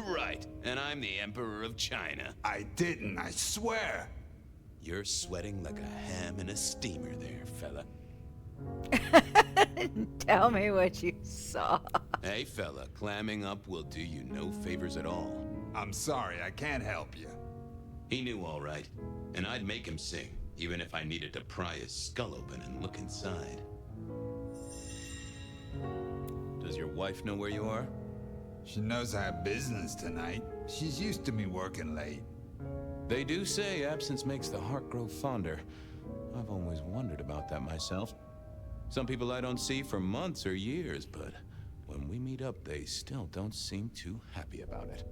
S11: Right, and I'm the Emperor of China.
S17: I didn't, I swear.
S11: You're sweating like a ham in a steamer there, fella.
S1: Tell me what you saw.
S11: Hey, fella, clamming up will do you no favors at all.
S17: I'm sorry, I can't help you.
S3: He knew all right, and I'd make him sing, even if I needed to pry his skull open and look inside.
S2: Does your wife know where you are?
S17: She knows I have business tonight. She's used to me working late.
S2: They do say absence makes the heart grow fonder. I've always wondered about that myself. Some people I don't see for months or years, but when we meet up, they still don't seem too happy about it.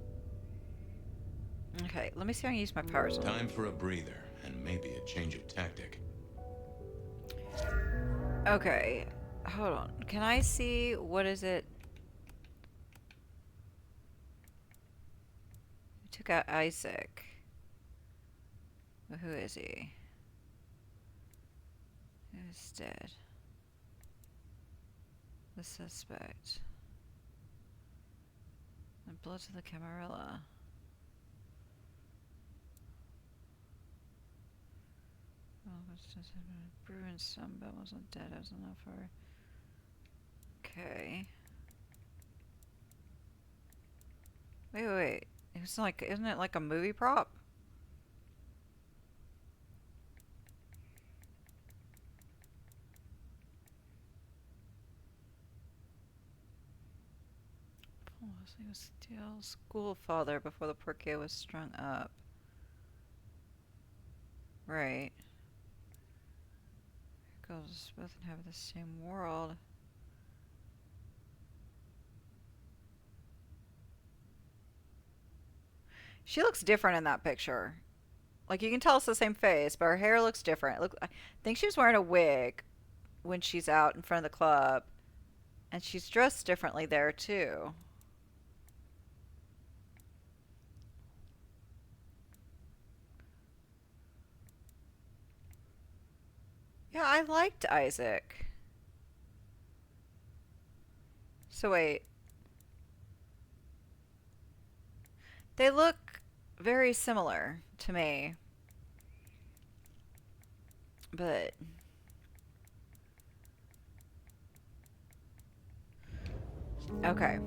S1: Okay, let me see how I use my powers.
S2: Time for a breather, and maybe a change of tactic.
S1: Okay, hold on. Can I see, what is it? We took out Isaac. Well, who is he? Who's dead? The suspect. The blood to the Camarilla. Well, what's just brewing some, but wasn't dead. I was enough for. Okay. Wait. It's like, isn't it like a movie prop? He was still school father before the poor kid was strung up. Right. Girls both inhabit the same world. She looks different in that picture. Like, you can tell it's the same face, but her hair looks different. I think she was wearing a wig when she's out in front of the club. And she's dressed differently there, too. Yeah, I liked Isaac. So wait. They look very similar to me. But okay.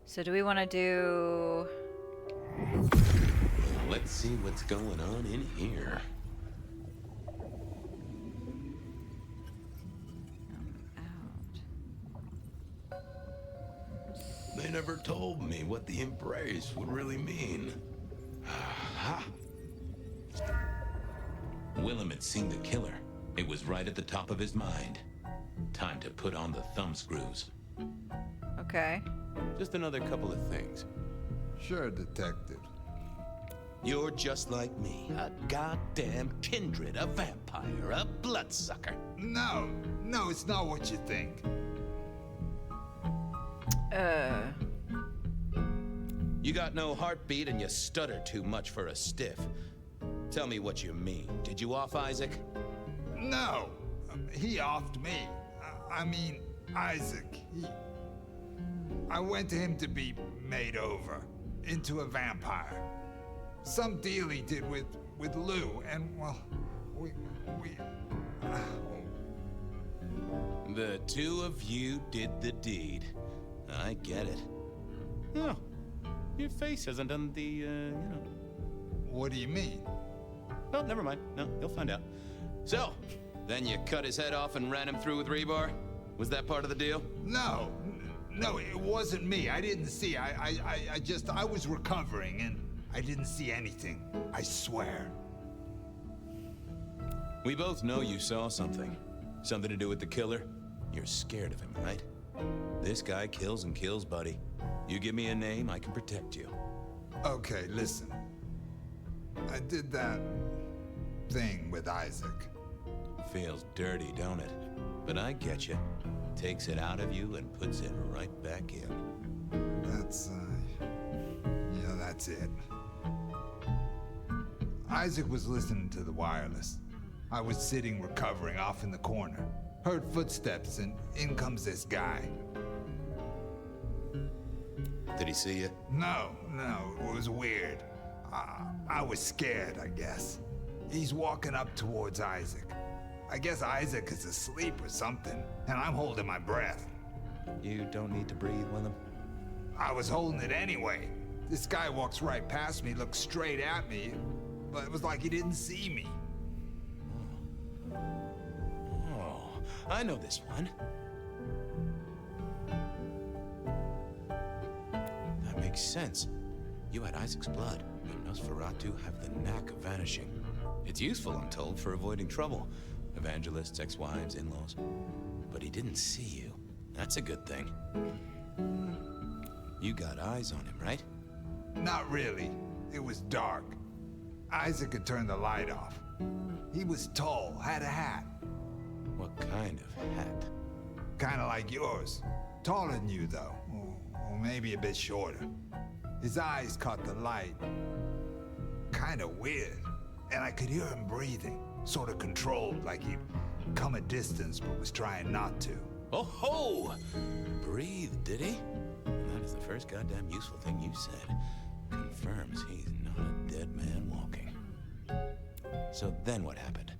S1: So do we want to do...
S3: Let's see what's going on in here. They never told me what the embrace would really mean. Aha!
S2: Willem had seen the killer. It was right at the top of his mind. Time to put on the thumb screws.
S1: Okay.
S11: Just another couple of things.
S17: Sure, detective.
S11: You're just like me. A goddamn kindred, a vampire, a bloodsucker.
S17: No, it's not what you think.
S11: You got no heartbeat and you stutter too much for a stiff. Tell me what you mean. Did you off Isaac?
S17: No, he offed me. I mean, Isaac. I went to him to be made over into a vampire. Some deal he did with Lou, and well, we.
S11: The two of you did the deed. I get it. Oh, your face hasn't done the,
S17: What do you mean?
S11: Well, never mind. No, you'll find out. So, then you cut his head off and ran him through with rebar? Was that part of the deal?
S17: No, it wasn't me. I didn't see. I was recovering and I didn't see anything. I swear.
S2: We both know you saw something. Something to do with the killer?
S3: You're scared of him, right? This guy kills and kills, buddy. You give me a name, I can protect you.
S17: Okay, listen. I did that thing with Isaac.
S3: Feels dirty, don't it? But I get you. Takes it out of you and puts it right back in.
S17: Yeah, that's it. Isaac was listening to the wireless. I was sitting recovering off in the corner. Heard footsteps and in comes this guy.
S3: Did he see you?
S17: No, it was weird. I was scared, I guess. He's walking up towards Isaac. I guess Isaac is asleep or something, and I'm holding my breath.
S3: You don't need to breathe, Willem.
S17: I was holding it anyway. This guy walks right past me, looks straight at me, but it was like he didn't see me.
S3: Oh, I know this one. That makes sense. You had Isaac's blood, and Nosferatu have the knack of vanishing. It's useful, I'm told, for avoiding trouble. Evangelists, ex-wives, in-laws. But he didn't see you. That's a good thing. You got eyes on him, right?
S17: Not really. It was dark. Isaac had turned the light off. He was tall, had a hat.
S3: What kind of hat?
S17: Kinda like yours. Taller than you, though. Or maybe a bit shorter. His eyes caught the light. Kinda weird. And I could hear him breathing. Sort of controlled, like he'd come a distance but was trying not to.
S3: Oh ho! Breathed, did he? That is the first goddamn useful thing you said. Confirms he's not a dead man walking. So then what happened?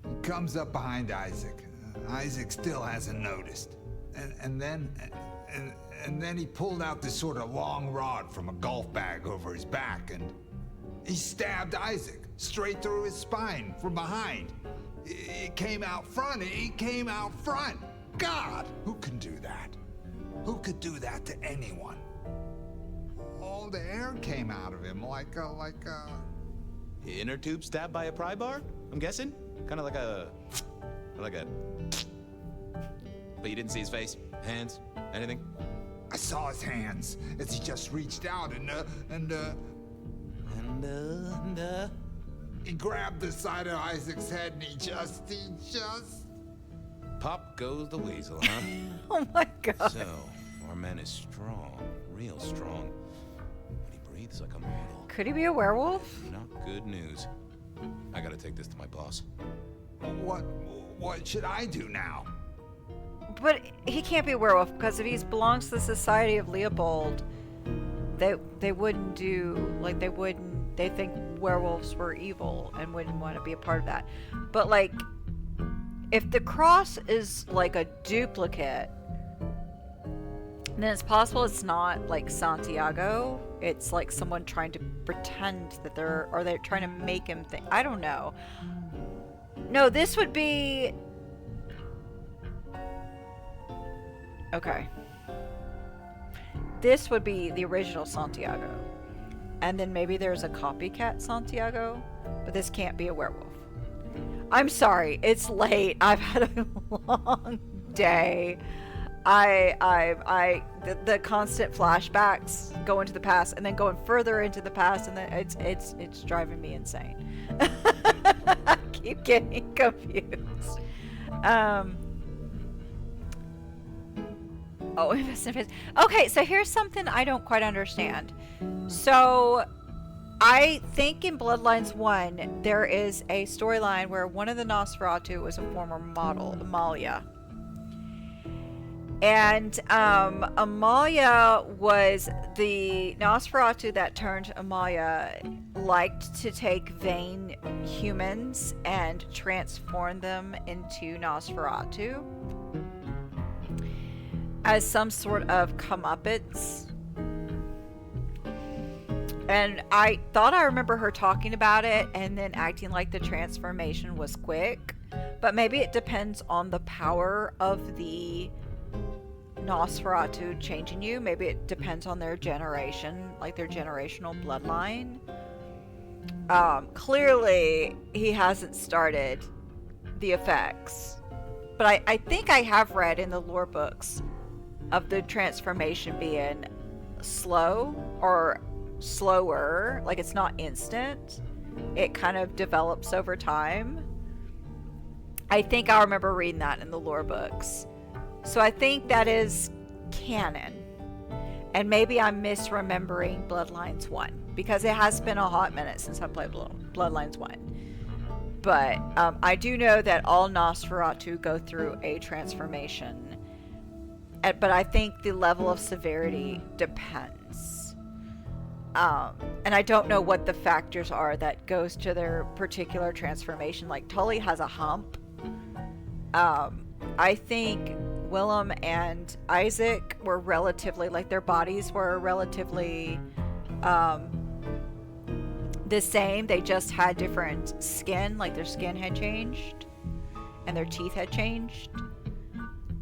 S17: He comes up behind Isaac. Isaac still hasn't noticed. And then he pulled out this sort of long rod from a golf bag over his back, and he stabbed Isaac straight through his spine from behind. It came out front. It came out front. God, who can do that? Who could do that to anyone? All the air came out of him like a...
S11: Inner tube stabbed by a pry bar? I'm guessing? Kind of like a... But you didn't see his face? Hands? Anything?
S17: I saw his hands as he just reached out and he grabbed the side of Isaac's head and he just...
S3: Pop goes the weasel, huh?
S1: Oh my god.
S3: So, our man is strong, real strong. But he breathes like a mortal.
S1: Could he be a werewolf?
S3: Not good news. I gotta take this to my boss.
S17: What should I do now?
S1: But he can't be a werewolf because if he belongs to the Society of Leopold, they wouldn't do, like, they think werewolves were evil and wouldn't want to be a part of that. But, like, if the cross is like a duplicate, then it's possible it's not like Santiago. It's like someone trying to pretend that they're trying to make him think. I don't know. No, this would be... Okay. This would be the original Santiago. And then maybe there's a copycat Santiago, but this can't be a werewolf. I'm sorry, it's late. I've had a long day. The constant flashbacks go into the past and then going further into the past, and then it's driving me insane. I keep getting confused. Oh, okay, so here's something I don't quite understand. So I think in Bloodlines 1, there is a storyline where one of the Nosferatu was a former model, Amalia. And Amalia was the Nosferatu that turned Amalia, liked to take vain humans and transform them into Nosferatu as some sort of comeuppance. And I thought I remember her talking about it and then acting like the transformation was quick. But maybe it depends on the power of the Nosferatu changing you. Maybe it depends on their generation, like their generational bloodline. Clearly, he hasn't started the effects but I think I have read in the lore books of the transformation being slow or slower, like it's not instant. It kind of develops over time. I think I remember reading that in the lore books. So I think that is canon. And maybe I'm misremembering Bloodlines 1 because it has been a hot minute since I played Bloodlines 1. But I do know that all Nosferatu go through a transformation. But I think the level of severity depends. And I don't know what the factors are that goes to their particular transformation. Like Tully has a hump. I think Willem and Isaac were relatively, like their bodies were relatively the same. They just had different skin, like their skin had changed and their teeth had changed.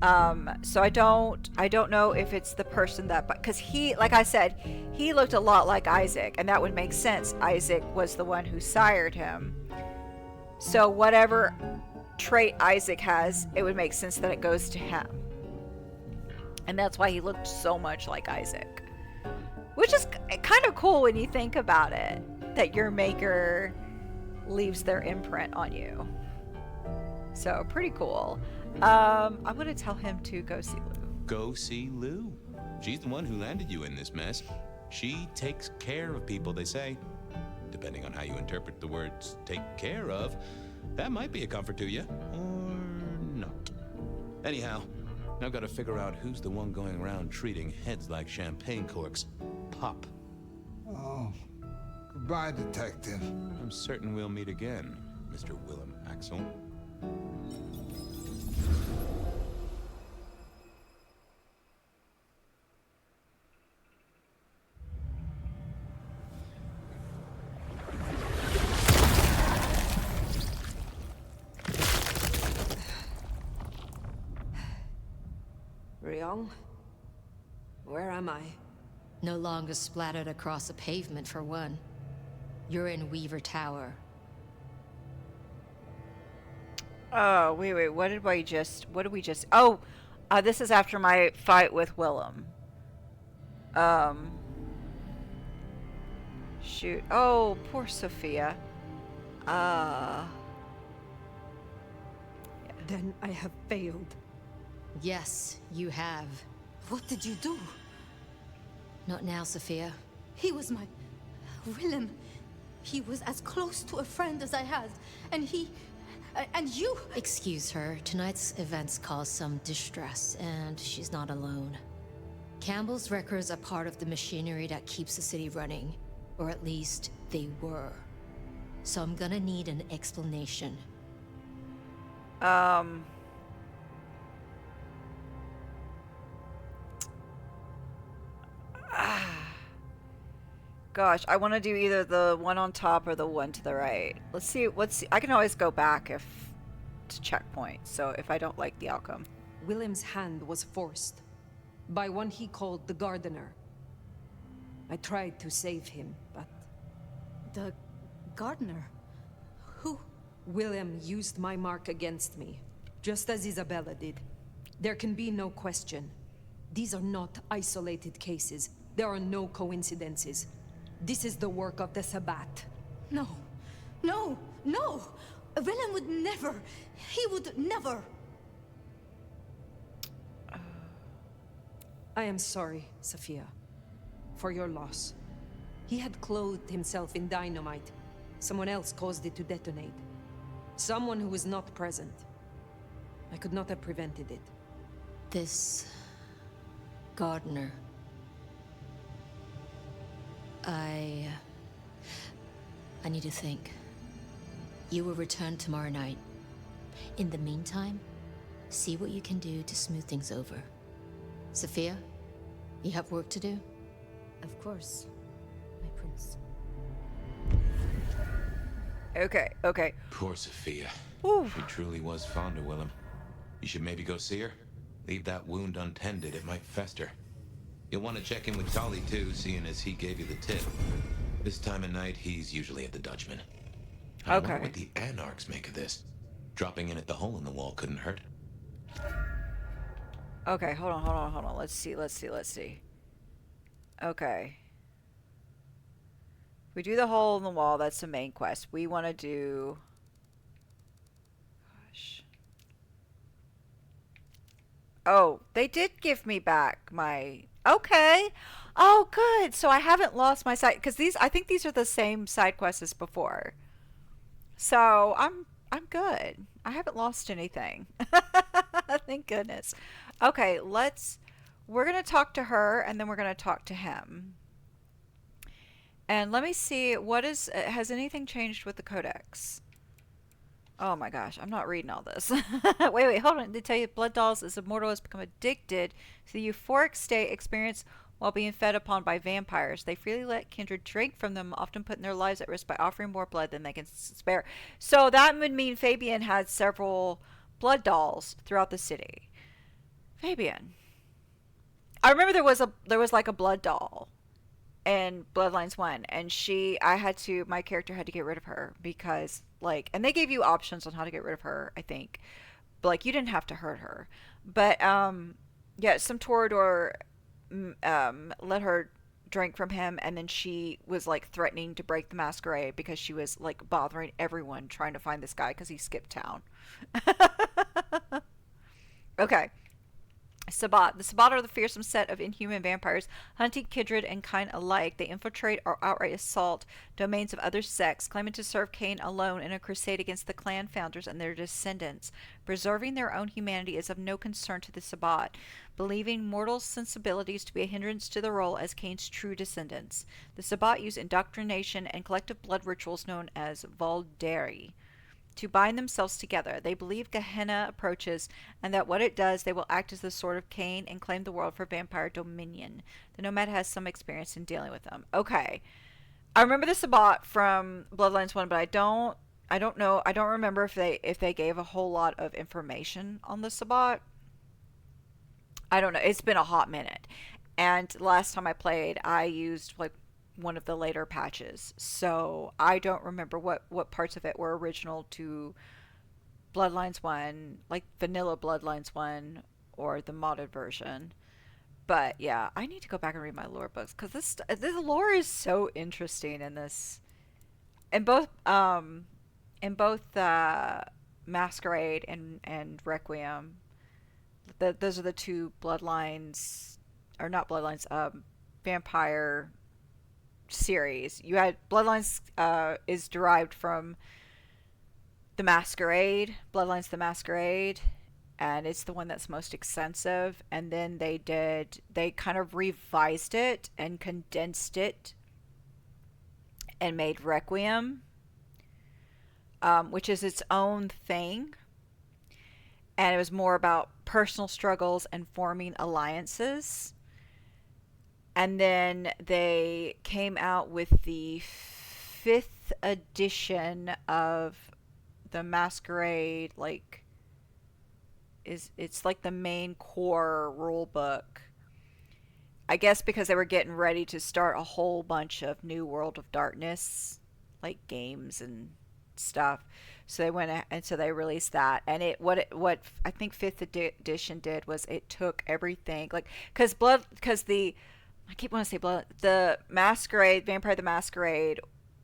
S1: So I don't know if it's the person that, because he, like I said, he looked a lot like Isaac, and that would make sense. Isaac was the one who sired him. So whatever trait Isaac has, it would make sense that it goes to him. And that's why he looked so much like Isaac. Which is kind of cool when you think about it, that your maker leaves their imprint on you. So pretty cool. I'm gonna tell him to go see Lou.
S2: Go see Lou. She's the one who landed you in this mess. She takes care of people, they say. Depending on how you interpret the words take care of, that might be a comfort to you, or not. Anyhow, I've got to figure out who's the one going around treating heads like champagne corks. Pop.
S17: Oh, goodbye, Detective.
S2: I'm certain we'll meet again, Mr. Willem Axel.
S19: Ryong? Where am I?
S20: No longer splattered across a pavement, for one. You're in Weaver Tower.
S1: Oh, wait, what did we just, oh, this is after my fight with Willem. Shoot, oh, poor Sophia.
S19: Then I have failed.
S20: Yes, you have.
S4: What did you do?
S20: Not now, Sophia.
S4: He was my... Willem. He was as close to a friend as I had. And he... and you...
S20: Excuse her. Tonight's events caused some distress, and she's not alone. Campbell's records are part of the machinery that keeps the city running. Or at least, they were. So I'm gonna need an explanation.
S1: Gosh, I want to do either the one on top or the one to the right. Let's see. I can always go back to checkpoint. So if I don't like the outcome.
S19: Willem's hand was forced by one he called the Gardener. I tried to save him, but...
S4: The Gardener? Who?
S19: Willem used my mark against me, just as Isabella did. There can be no question. These are not isolated cases. There are no coincidences. This is the work of the Sabbat.
S4: No. No. No! Willem would never. He would never.
S19: I am sorry, Sophia, for your loss. He had clothed himself in dynamite. Someone else caused it to detonate. Someone who was not present. I could not have prevented it.
S20: This... Gardener... I need to think. You will return tomorrow night. In the meantime, see what you can do to smooth things over. Sophia, you have work to do?
S4: Of course, my prince.
S1: Okay.
S2: Poor Sophia.
S1: Ooh.
S2: She truly was fond of Willem. You should maybe go see her. Leave that wound untended, it might fester. You'll want to check in with Tolly too, seeing as he gave you the tip. This time of night, he's usually at the Dutchman. I wonder what the Anarchs make of this. Dropping in at the hole in the wall couldn't hurt.
S1: Okay, hold on. Let's see. Okay. We do the hole in the wall. That's the main quest. We want to do... Gosh. Oh, they did give me back my... Okay. Oh, good. So I haven't lost my side... Because I think these are the same side quests as before. So I'm good. I haven't lost anything. Thank goodness. Okay, we're going to talk to her, and then we're going to talk to him. And let me see, has anything changed with the codex? Oh my gosh, I'm not reading all this. Wait, hold on. They tell you blood dolls as immortal has become addicted to the euphoric state experienced while being fed upon by vampires. They freely let kindred drink from them, often putting their lives at risk by offering more blood than they can spare. So that would mean Fabian had several blood dolls throughout the city. Fabian. I remember there was like a blood doll in Bloodlines 1, and my character had to get rid of her because, like, and they gave you options on how to get rid of her, I think. But, like, you didn't have to hurt her. But, yeah, some Toreador let her drink from him, and then she was, like, threatening to break the masquerade because she was, like, bothering everyone trying to find this guy because he skipped town. Okay. Sabbat. The Sabbat are the fearsome set of inhuman vampires, hunting kindred and kind alike. They infiltrate or outright assault domains of other sects, claiming to serve Cain alone in a crusade against the clan founders and their descendants. Preserving their own humanity is of no concern to the Sabbat, believing mortal sensibilities to be a hindrance to the role as Cain's true descendants. The Sabbat use indoctrination and collective blood rituals known as Valderi to bind themselves together. They believe Gehenna approaches, and that what it does, they will act as the sword of Cain and claim the world for vampire dominion. The Nomad has some experience in dealing with them. Okay. I remember the Sabbat from Bloodlines 1, but I don't know. I don't remember if they gave a whole lot of information on the Sabbat. I don't know. It's been a hot minute. And last time I played, I used like one of the later patches, so I don't remember what parts of it were original to Bloodlines 1, like vanilla Bloodlines 1 or the modded version. But yeah, I need to go back and read my lore books because this lore is so interesting in this, in both Masquerade and Requiem. Those are the two Bloodlines, or not Bloodlines, vampire series. You had Bloodlines is derived from the Masquerade, Bloodlines the Masquerade, and it's the one that's most extensive. And then they kind of revised it and condensed it and made Requiem, which is its own thing, and it was more about personal struggles and forming alliances. And then they came out with the 5th edition of the Masquerade, like, it's like the main core rule book. I guess because they were getting ready to start a whole bunch of new World of Darkness, like, games and stuff. So they went and so they released that. And what I think 5th edition did was it took everything, like, I keep wanting to say Blood. The Masquerade, Vampire the Masquerade,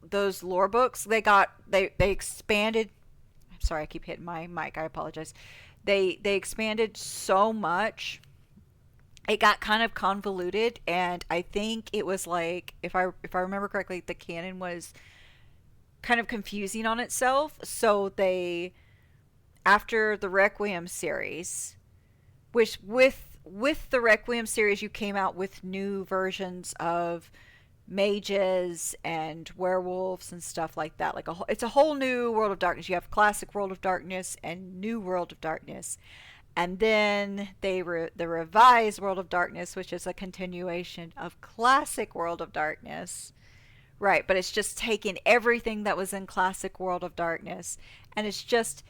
S1: those lore books, they expanded. I'm sorry, I keep hitting my mic. I apologize. They expanded so much. It got kind of convoluted, and I think it was like, if I remember correctly, the canon was kind of confusing on itself. So they, after the Requiem series, which with the Requiem series, you came out with new versions of mages and werewolves and stuff like that. Like it's a whole new World of Darkness. You have classic World of Darkness and new World of Darkness. And then the revised World of Darkness, which is a continuation of classic World of Darkness. Right, but it's just taken everything that was in classic World of Darkness, and it's just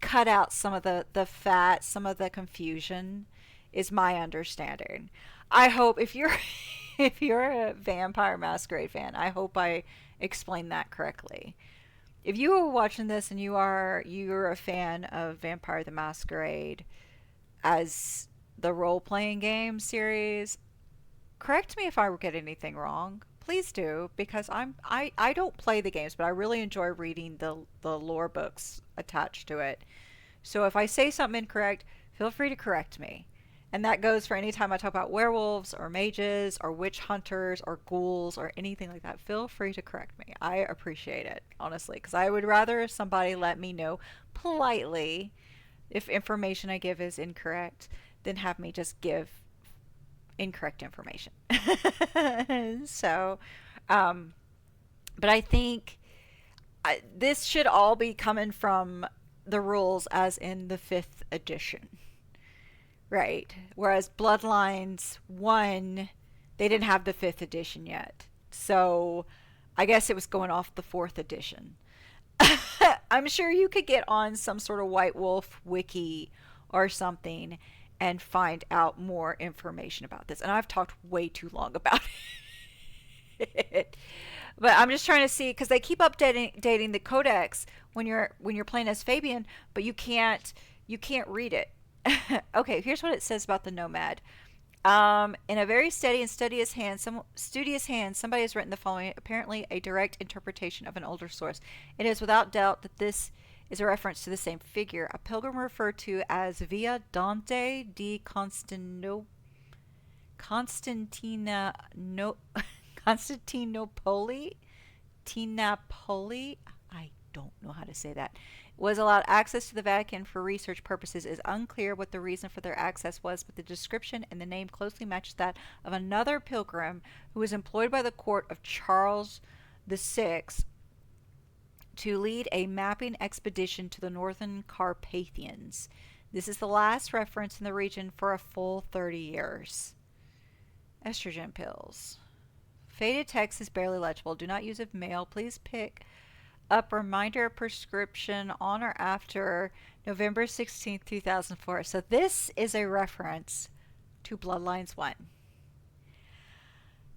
S1: cut out some of the fat, some of the confusion, is my understanding. I hope if you're a Vampire Masquerade fan, I hope I explained that correctly. If you are watching this and you're a fan of Vampire the Masquerade as the role-playing game series, correct me if I get anything wrong. Please do, because I don't play the games, but I really enjoy reading the lore books attached to it. So if I say something incorrect, feel free to correct me. And that goes for any time I talk about werewolves or mages or witch hunters or ghouls or anything like that. Feel free to correct me. I appreciate it, honestly, because I would rather somebody let me know politely if information I give is incorrect than have me just give incorrect information. So, but I think this should all be coming from the rules as in the 5th edition. Right. Whereas Bloodlines 1, they didn't have the 5th edition yet. So I guess it was going off the 4th edition. I'm sure you could get on some sort of White Wolf wiki or something and find out more information about this. And I've talked way too long about it. But I'm just trying to see, because they keep updating the codex when you're playing as Fabian, but you can't read it. Okay, here's what it says about the Nomad. In a very steady and studious hand, somebody has written the following, apparently a direct interpretation of an older source. It is without doubt that this is a reference to the same figure, a pilgrim referred to as Via Dante di Constantinopoli. I don't know how to say that. Was allowed access to the Vatican for research purposes. It is unclear what the reason for their access was, but the description and the name closely matches that of another pilgrim who was employed by the court of Charles VI to lead a mapping expedition to the northern Carpathians. This is the last reference in the region for a full 30 years. Estrogen pills. Faded text is barely legible. Do not use a mail. Please pick up reminder prescription on or after November 16th, 2004. So this is a reference to Bloodlines 1.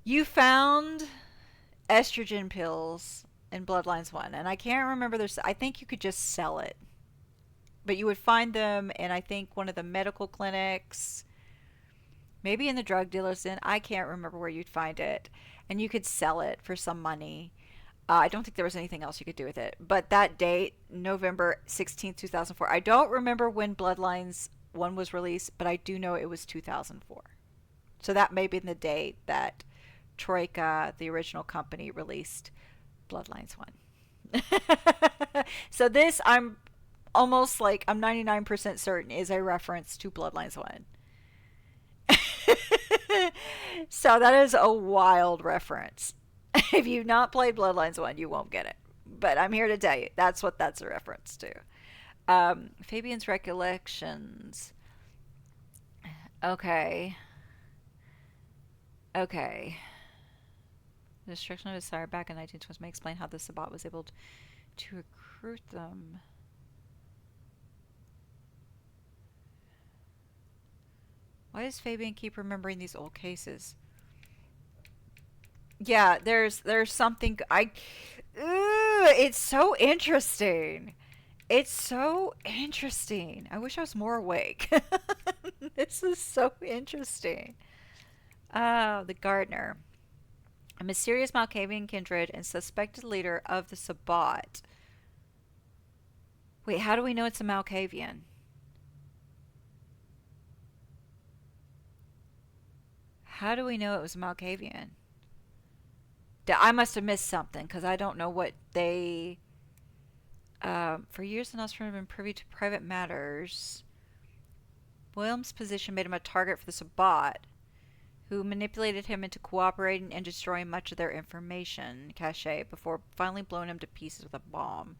S1: You found estrogen pills in Bloodlines 1, and I can't remember I think you could just sell it. But you would find them in, I think, one of the medical clinics, maybe in the drug dealer's den. I can't remember where you'd find it. And you could sell it for some money. I don't think there was anything else you could do with it. But that date, November 16th, 2004. I don't remember when Bloodlines 1 was released, but I do know it was 2004. So that may be the date that Troika, the original company, released Bloodlines 1. So this, I'm 99% certain, is a reference to Bloodlines 1. So that is a wild reference. If you've not played Bloodlines 1, you won't get it. But I'm here to tell you, that's what that's a reference to. Fabian's recollections. Okay. The destruction of his sire back in 1920s may explain how the Sabbat was able to recruit them. Why does Fabian keep remembering these old cases? Yeah, there's something. It's so interesting. It's so interesting. I wish I was more awake. This is so interesting. The gardener, a mysterious Malkavian kindred and suspected leader of the Sabbat. Wait, how do we know it's a Malkavian? How do we know it was a Malkavian? I must have missed something, because I don't know what they... for years, the Nostrum have been privy to private matters. Willem's position made him a target for the Sabbat, who manipulated him into cooperating and destroying much of their information cache before finally blowing him to pieces with a bomb.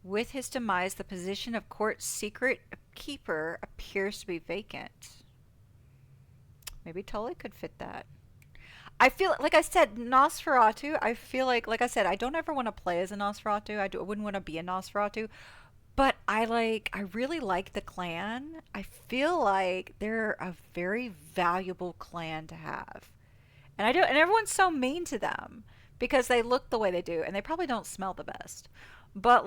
S1: With his demise, the position of court secret keeper appears to be vacant. Maybe Tully could fit that. I feel like I said, Nosferatu. I feel like I said, I don't ever want to play as a Nosferatu. I wouldn't want to be a Nosferatu, but I really like the clan. I feel like they're a very valuable clan to have, and everyone's so mean to them because they look the way they do, and they probably don't smell the best. But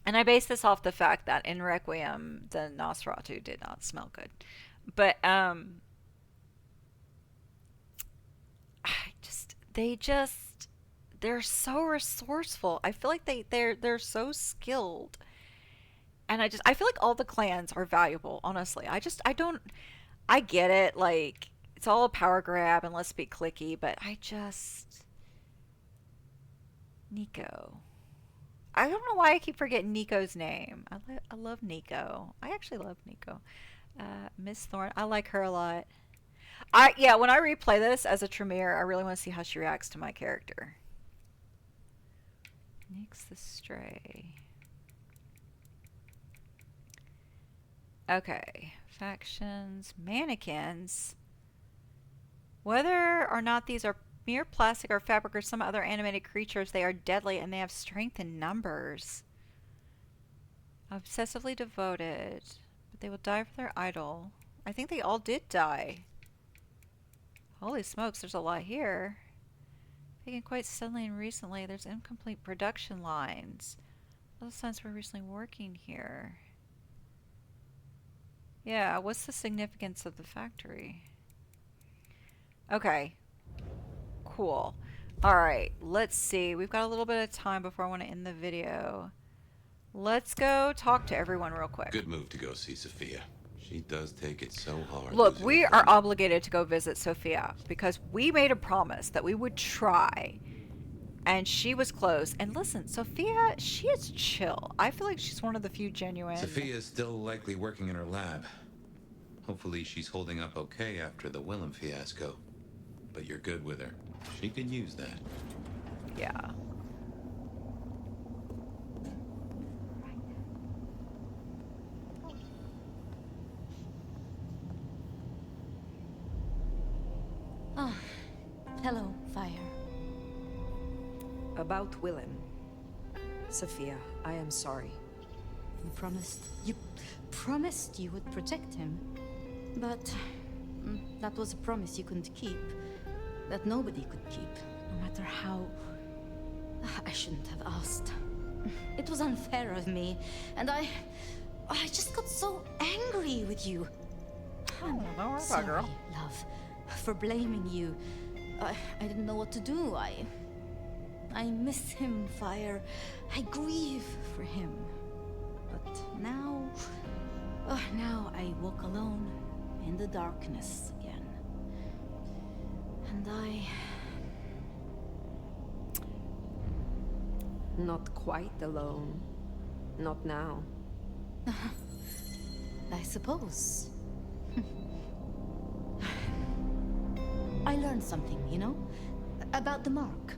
S1: And I base this off the fact that in Requiem, the Nosferatu did not smell good. But, they're so resourceful. I feel like they're so skilled. And I feel like all the clans are valuable, honestly. I get it, like, it's all a power grab and let's be cliquey, but Nico. I don't know why I keep forgetting Nico's name. I love Nico. I actually love Nico. Miss Thorne, I like her a lot. When I replay this as a Tremere, I really want to see how she reacts to my character. Nyx the Stray. Okay. Factions. Mannequins. Whether or not these are mere plastic or fabric or some other animated creatures, they are deadly and they have strength in numbers. Obsessively devoted. But they will die for their idol. I think they all did die. Holy smokes, there's a lot here. Taken quite suddenly and recently. There's incomplete production lines. Those signs were recently working here. Yeah, what's the significance of the factory? Okay. Cool. Alright, let's see. We've got a little bit of time before I want to end the video. Let's go talk to everyone real quick.
S3: Good move to go see Sophia. She does take it so hard.
S1: Look, we are obligated to go visit Sophia because we made a promise that we would try. And she was close. And listen, Sophia, she is chill. I feel like she's one of the few genuine...
S2: Sophia is still likely working in her lab. Hopefully she's holding up okay after the Willem fiasco. But you're good with her. She could use that.
S1: Yeah.
S4: Oh, hello, Fire.
S19: About Willem. Sophia, I am sorry.
S4: You promised you would protect him. But that was a promise you couldn't keep. That nobody could keep, no matter how... I shouldn't have asked. It was unfair of me, and I just got so angry with you. I'm sorry, love, for blaming you. I didn't know what to do. I miss him, Fire. I grieve for him. But now... now I walk alone in the darkness again. And
S19: Not quite alone. Not now.
S4: I suppose. I learned something, you know? About the mark.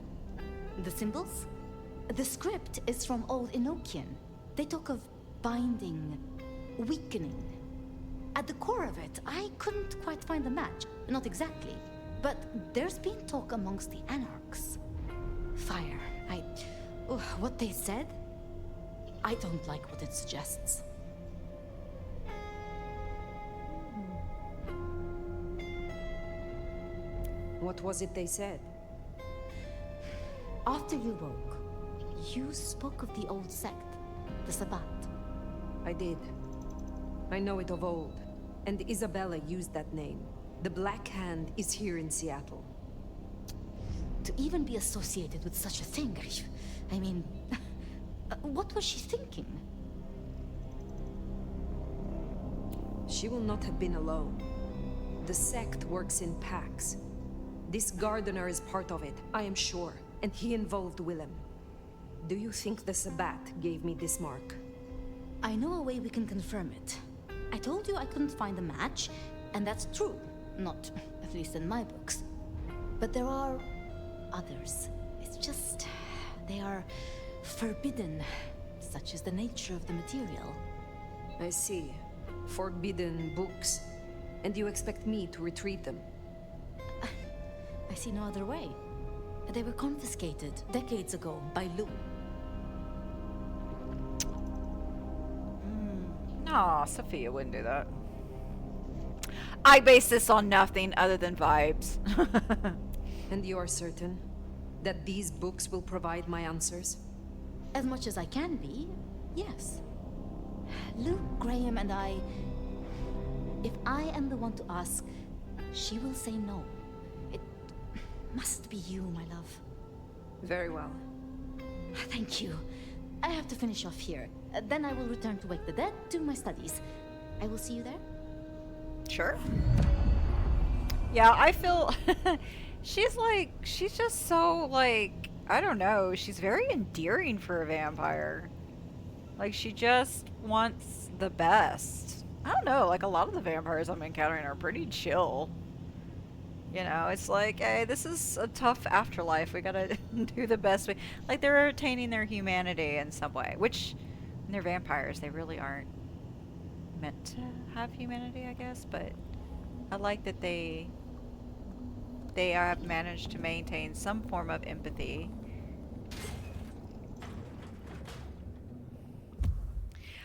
S4: The symbols? The script is from Old Enochian. They talk of binding, weakening. At the core of it, I couldn't quite find the match. Not exactly. But there's been talk amongst the Anarchs. Fire, what they said? I don't like what it suggests.
S19: What was it they said?
S4: After you woke, you spoke of the old sect, the Sabbat.
S19: I did. I know it of old, and Isabella used that name. The Black Hand is here in Seattle.
S4: To even be associated with such a thing, I mean, what was she thinking?
S19: She will not have been alone. The sect works in packs. This gardener is part of it, I am sure, and he involved Willem. Do you think the Sabbat gave me this mark?
S4: I know a way we can confirm it. I told you I couldn't find a match, and that's true. Not, at least in my books. But there are others. It's just... they are forbidden. Such is the nature of the material.
S19: I see. Forbidden books. And you expect me to retrieve them?
S4: I see no other way. They were confiscated decades ago by Lou.
S1: No, Sophia wouldn't do that. I base this on nothing other than vibes.
S19: And you are certain that these books will provide my answers?
S4: As much as I can be. Yes. Luke, Graham, and I... If I am the one to ask, she will say no. It must be you, my love.
S19: Very well.
S4: Thank you. I have to finish off here. Then I will return to Wake the Dead to my studies. I will see you there.
S1: Sure. Yeah, I feel she's just so like, I don't know, she's very endearing for a vampire. Like, she just wants the best. I don't know, like a lot of the vampires I'm encountering are pretty chill. You know, it's like, hey, this is a tough afterlife. We gotta do the best we... Like, they're retaining their humanity in some way. Which, when they're vampires, they really aren't meant to have humanity, I guess. But I like that they have managed to maintain some form of empathy.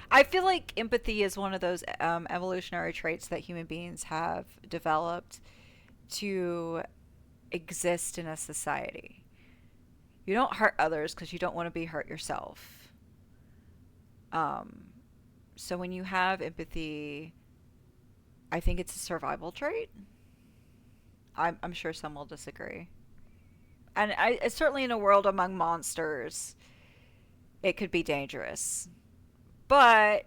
S1: I feel like empathy is one of those evolutionary traits that human beings have developed to exist in a society. You don't hurt others because you don't want to be hurt yourself. So when you have empathy, I think it's a survival trait. I'm sure some will disagree. And certainly in a world among monsters, it could be dangerous. But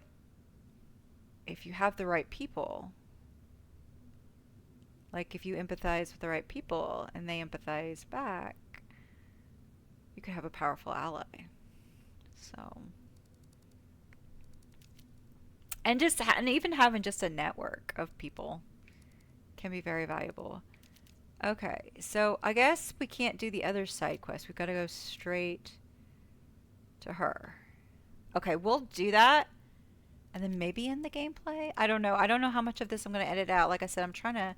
S1: if you have the right people, like if you empathize with the right people and they empathize back, you could have a powerful ally. So, and even having just a network of people can be very valuable. Okay, so I guess we can't do the other side quest. We've got to go straight to her. Okay, we'll do that. And then maybe in the gameplay? I don't know. I don't know how much of this I'm going to edit out. Like I said, I'm trying to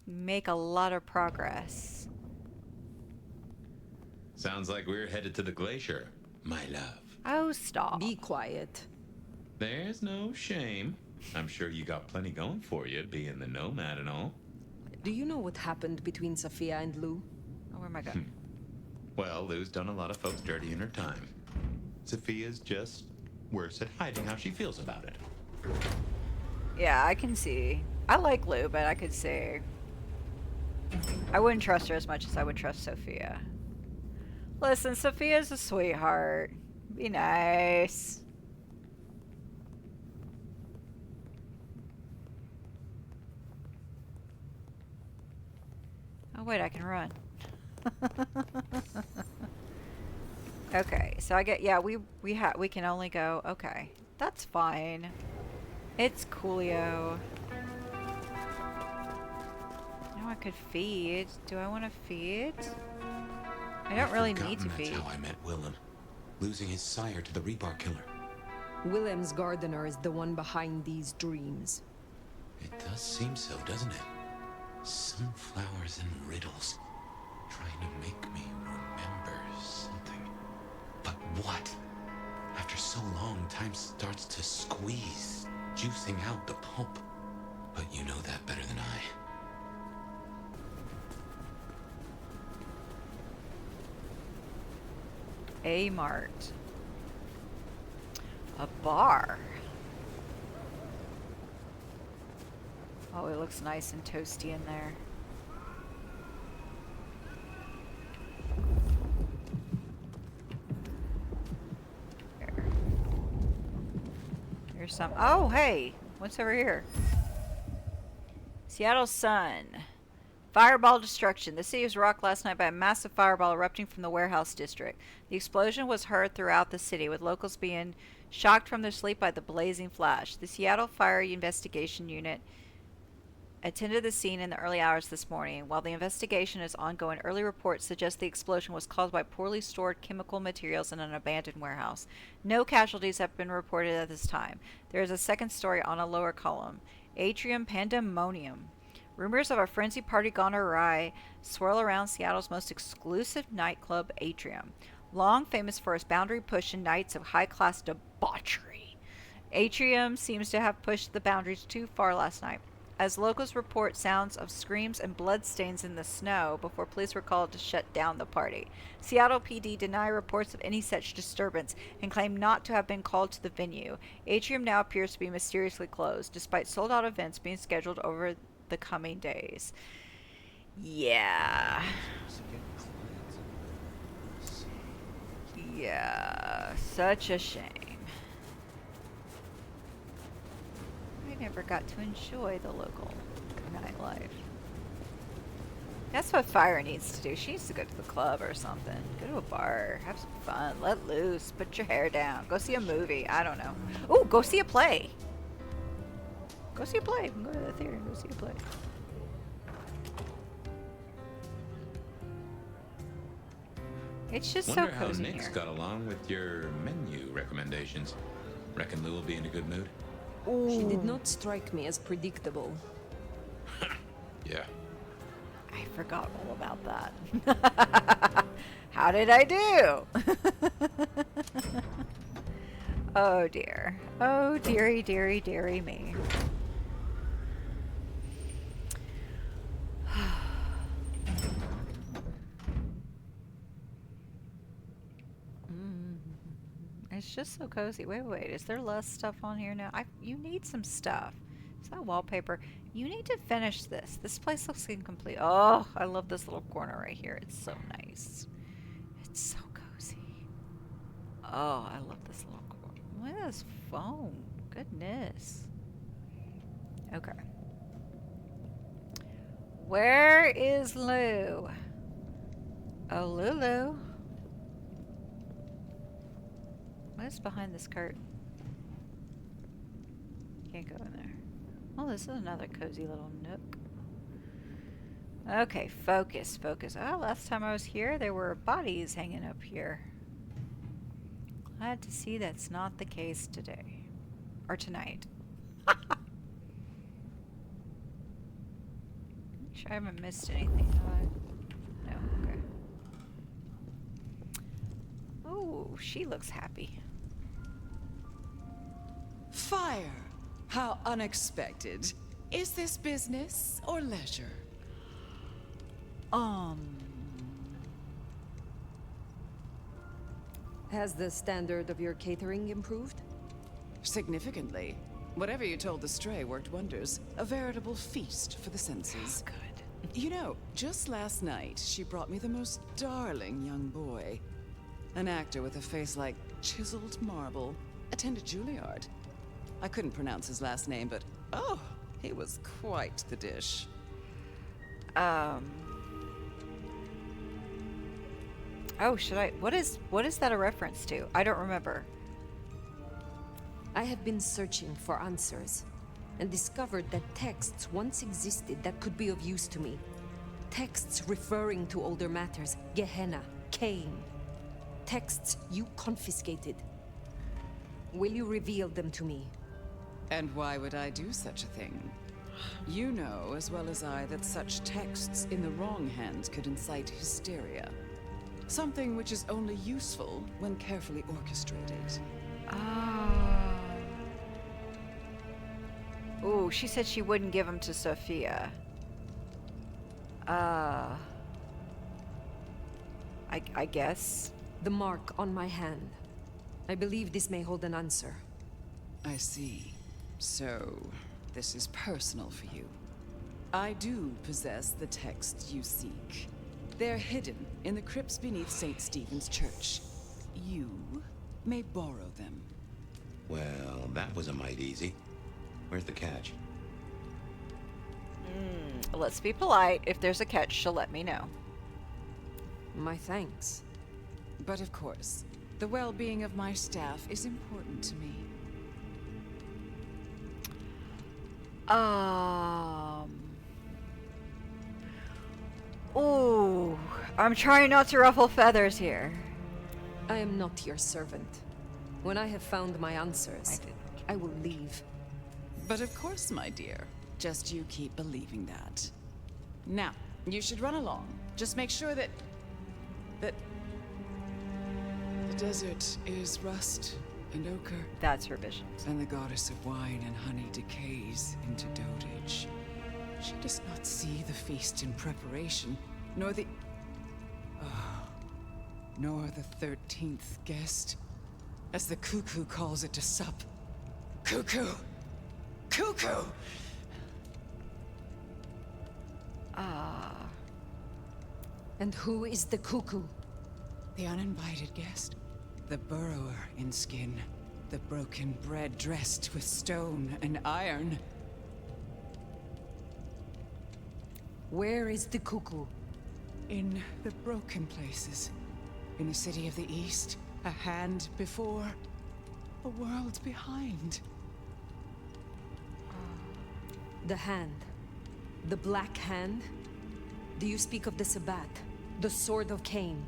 S1: make a lot of progress.
S2: Sounds like we're headed to the glacier, my love.
S1: Oh, stop.
S19: Be quiet.
S2: There's no shame. I'm sure you got plenty going for you, being the nomad and all.
S19: Do you know what happened between Sophia and Lou?
S1: Oh, where am I going?
S2: Well, Lou's done a lot of folks dirty in her time. Sophia's just worse at hiding how she feels about it.
S1: Yeah, I can see. I like Lou, but I could see. I wouldn't trust her as much as I would trust Sophia. Listen, Sophia's a sweetheart. Be nice. Oh wait, I can run. Okay, so I get, yeah, we can only go, okay. That's fine. It's coolio. Now I could feed. Do I want to feed? I don't really need to feed.
S11: That's how I met Willem. Losing his sire to the rebar killer.
S19: Willem's gardener is the one behind these dreams.
S11: It does seem so, doesn't it? Sunflowers and riddles. Trying to make me remember something. But what? After so long, time starts to squeeze, juicing out the pulp. But you know that better than I.
S1: A mart. A bar. Oh, it looks nice and toasty in there. Here's some. Oh, hey. What's over here? Seattle Sun. Fireball destruction. The city was rocked last night by a massive fireball erupting from the warehouse district. The explosion was heard throughout the city, with locals being shocked from their sleep by the blazing flash. The Seattle Fire Investigation Unit attended the scene in the early hours this morning. While the investigation is ongoing, early reports suggest the explosion was caused by poorly stored chemical materials in an abandoned warehouse. No casualties have been reported at this time. There is a second story on a lower column. Atrium Pandemonium. Rumors of a frenzy party gone awry swirl around Seattle's most exclusive nightclub, Atrium. Long famous for its boundary push and nights of high-class debauchery, Atrium seems to have pushed the boundaries too far last night. as locals report sounds of screams and bloodstains in the snow before police were called to shut down the party. Seattle PD deny reports of any such disturbance and claim not to have been called to the venue. Atrium now appears to be mysteriously closed, despite sold-out events being scheduled over the coming days. Yeah. Yeah, such a shame. I never got to enjoy the local nightlife. That's what Fire needs to do. She needs to go to the club or something. Go to a bar. Have some fun. Let loose. Put your hair down. Go see a movie. I don't know. Ooh, go see a play. Go see a play. You can go to the theater and go see a play. It's just
S2: Wonder
S1: so
S2: how
S1: cozy
S2: Nick's
S1: here.
S2: got along with your menu recommendations. Reckon Lou will be in a good mood?
S19: She did not strike me as predictable.
S2: Yeah.
S1: I forgot all about that. How did I do? Oh dear. Oh dearie, dearie, dearie me. It's just so cozy. Wait. Is there less stuff on here now? You need some stuff. Is that wallpaper? You need to finish this. This place looks incomplete. Oh, I love this little corner right here. It's so nice. It's so cozy. Oh, I love this little corner. Look at this phone. Goodness. Okay. Where is Lou? Oh, Lulu. What is behind this curtain? Can't go in there. Oh, this is another cozy little nook. Okay, focus. Oh, last time I was here, there were bodies hanging up here. Glad to see that's not the case today. Or tonight. Make sure I haven't missed anything. No, okay. Oh, she looks happy.
S21: Fire! How unexpected. Is this business or leisure?
S19: Has the standard of your catering improved?
S21: Significantly. Whatever you told the stray worked wonders. A veritable feast for the senses.
S1: Good.
S21: You know, just last night, she brought me the most darling young boy. An actor with a face like chiseled marble. Attended Juilliard. I couldn't pronounce his last name, but oh, he was quite the dish.
S1: Oh, should I? What is that a reference to? I don't remember.
S19: I have been searching for answers and discovered that texts once existed that could be of use to me. Texts referring to older matters, Gehenna, Cain. Texts you confiscated. Will you reveal them to me?
S21: And why would I do such a thing? You know as well as I that such texts in the wrong hands could incite hysteria. Something which is only useful when carefully orchestrated.
S1: Oh, she said she wouldn't give them to Sophia. I guess.
S19: The mark on my hand. I believe this may hold an answer.
S21: I see. So, this is personal for you. I do possess the texts you seek. They're hidden in the crypts beneath St. Stephen's Church. You may borrow them.
S2: Well, that was a mite easy. Where's the catch?
S1: Let's be polite. If there's a catch, she'll let me know.
S19: My thanks.
S21: But of course, the well-being of my staff is important to me.
S1: Ooh, I'm trying not to ruffle feathers here.
S19: I am not your servant. When I have found my answers, I will leave.
S21: But of course, my dear. Just you keep believing that. Now, you should run along. Just make sure that the desert is rust and ochre.
S1: That's her visions.
S21: And the goddess of wine and honey decays into dotage. She does not see the feast in preparation, nor the... nor the 13th guest, as the cuckoo calls it to sup. Cuckoo! Cuckoo!
S19: And who is the cuckoo?
S21: The uninvited guest. The burrower in skin. The broken bread dressed with stone and iron.
S19: Where is the cuckoo?
S21: In the broken places. In the city of the East. A hand before. A world behind.
S19: The hand. The Black Hand? Do you speak of the Sabbat? The Sword of Cain?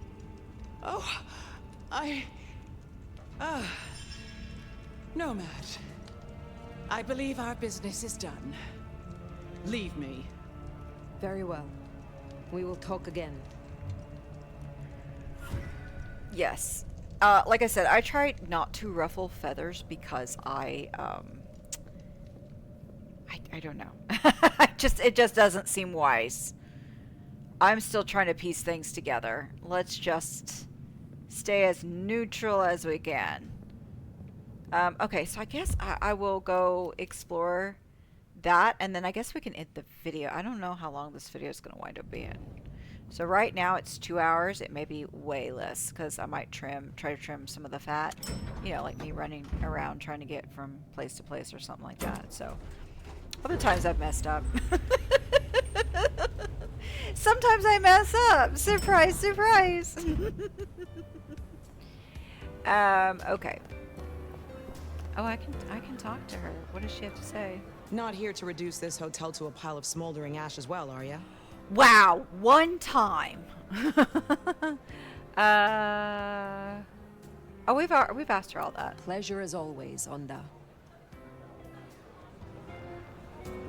S21: Oh, Nomad. I believe our business is done. Leave me.
S19: Very well. We will talk again.
S1: Yes. Like I said, I tried not to ruffle feathers because I don't know. It just doesn't seem wise. I'm still trying to piece things together. Let's just stay as neutral as we can. Okay, so I guess I will go explore that, and then I guess we can end the video. I don't know how long this video is going to wind up being. So right now it's 2 hours. It may be way less because I might try to trim some of the fat. You know, like me running around trying to get from place to place or something like that. So other times I've messed up. Sometimes I mess up. Surprise, surprise. Okay. Oh, I can talk to her. What does she have to say?
S7: Not here to reduce this hotel to a pile of smoldering ash as well, are ya?
S1: Wow, one time. Oh, we've asked her all that.
S19: Pleasure as always, Onda.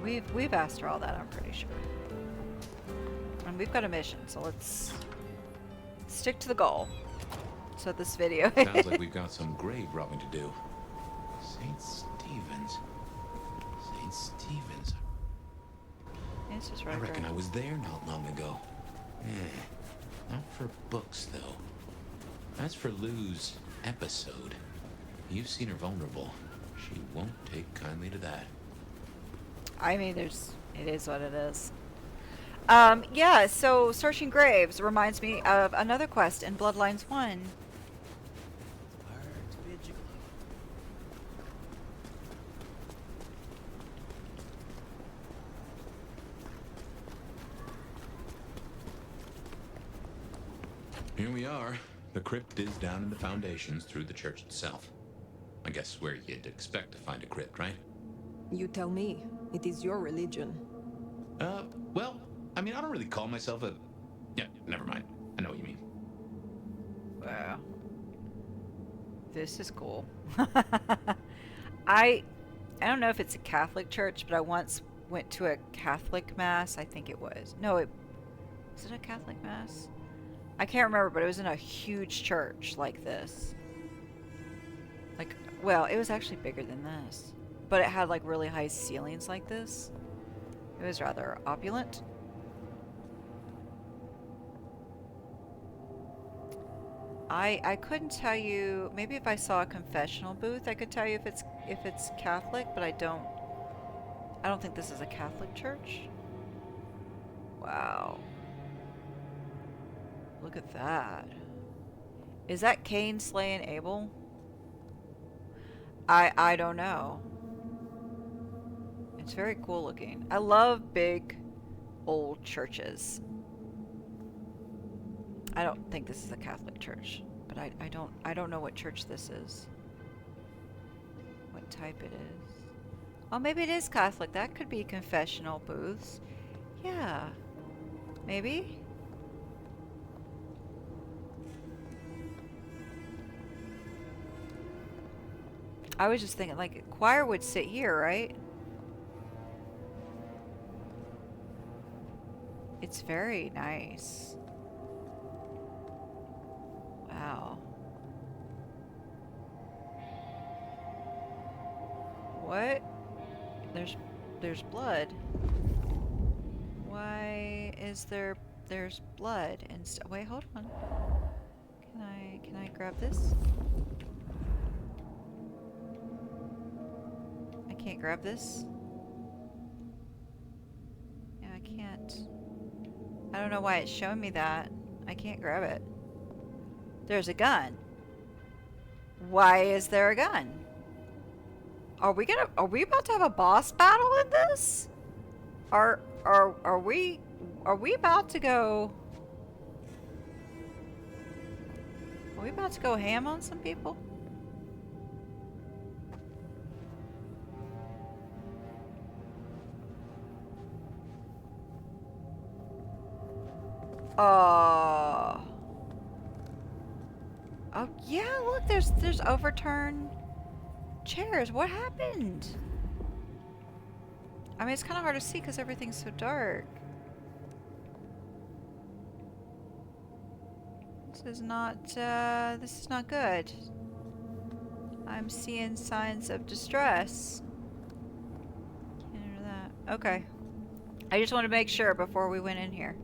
S1: We've asked her all that, I'm pretty sure. And we've got a mission, so let's stick to the goal. So this video.
S2: Sounds like we've got some grave robbing to do. St. Stephen's. St. Stephen's.
S1: It's just right.
S2: I reckon I was there not long ago. Not for books, though. As for Lou's episode, you've seen her vulnerable. She won't take kindly to that.
S1: I mean, it is what it is. Yeah, so searching graves reminds me of another quest in Bloodlines 1.
S2: Here we are. The crypt is down in the foundations through the church itself. I guess where you'd expect to find a crypt, right?
S19: You tell me. It is your religion.
S2: Well, I mean, I don't really call myself a... Yeah, never mind. I know what you mean.
S1: Wow. This is cool. I don't know if it's a Catholic church, but I once went to a Catholic mass. I think it was. No, was it a Catholic mass? I can't remember, but it was in a huge church like this. Like, well, it was actually bigger than this. But it had like really high ceilings like this. It was rather opulent. I couldn't tell you, maybe if I saw a confessional booth, I could tell you if it's Catholic, but I don't think this is a Catholic church. Wow. Look at that. Is that Cain slaying Abel? I don't know. It's very cool looking. I love big old churches. I don't think this is a Catholic church, but I don't know what church this is. What type it is. Oh, maybe it is Catholic. That could be confessional booths. Yeah. Maybe. I was just thinking, like, choir would sit here, right? It's very nice. Wow. What? There's blood. Why is there's blood and wait, hold on. Can I grab this? I can't grab this. Yeah, I can't. I don't know why it's showing me that. I can't grab it. There's a gun. Why is there a gun? Are we about to have a boss battle in this? Are we about to go? Are we about to go ham on some people? Oh yeah, look, there's overturned chairs. What happened? I mean, it's kind of hard to see because everything's so dark. This is not good. I'm seeing signs of distress. Can't enter that. Okay. I just want to make sure before we went in here.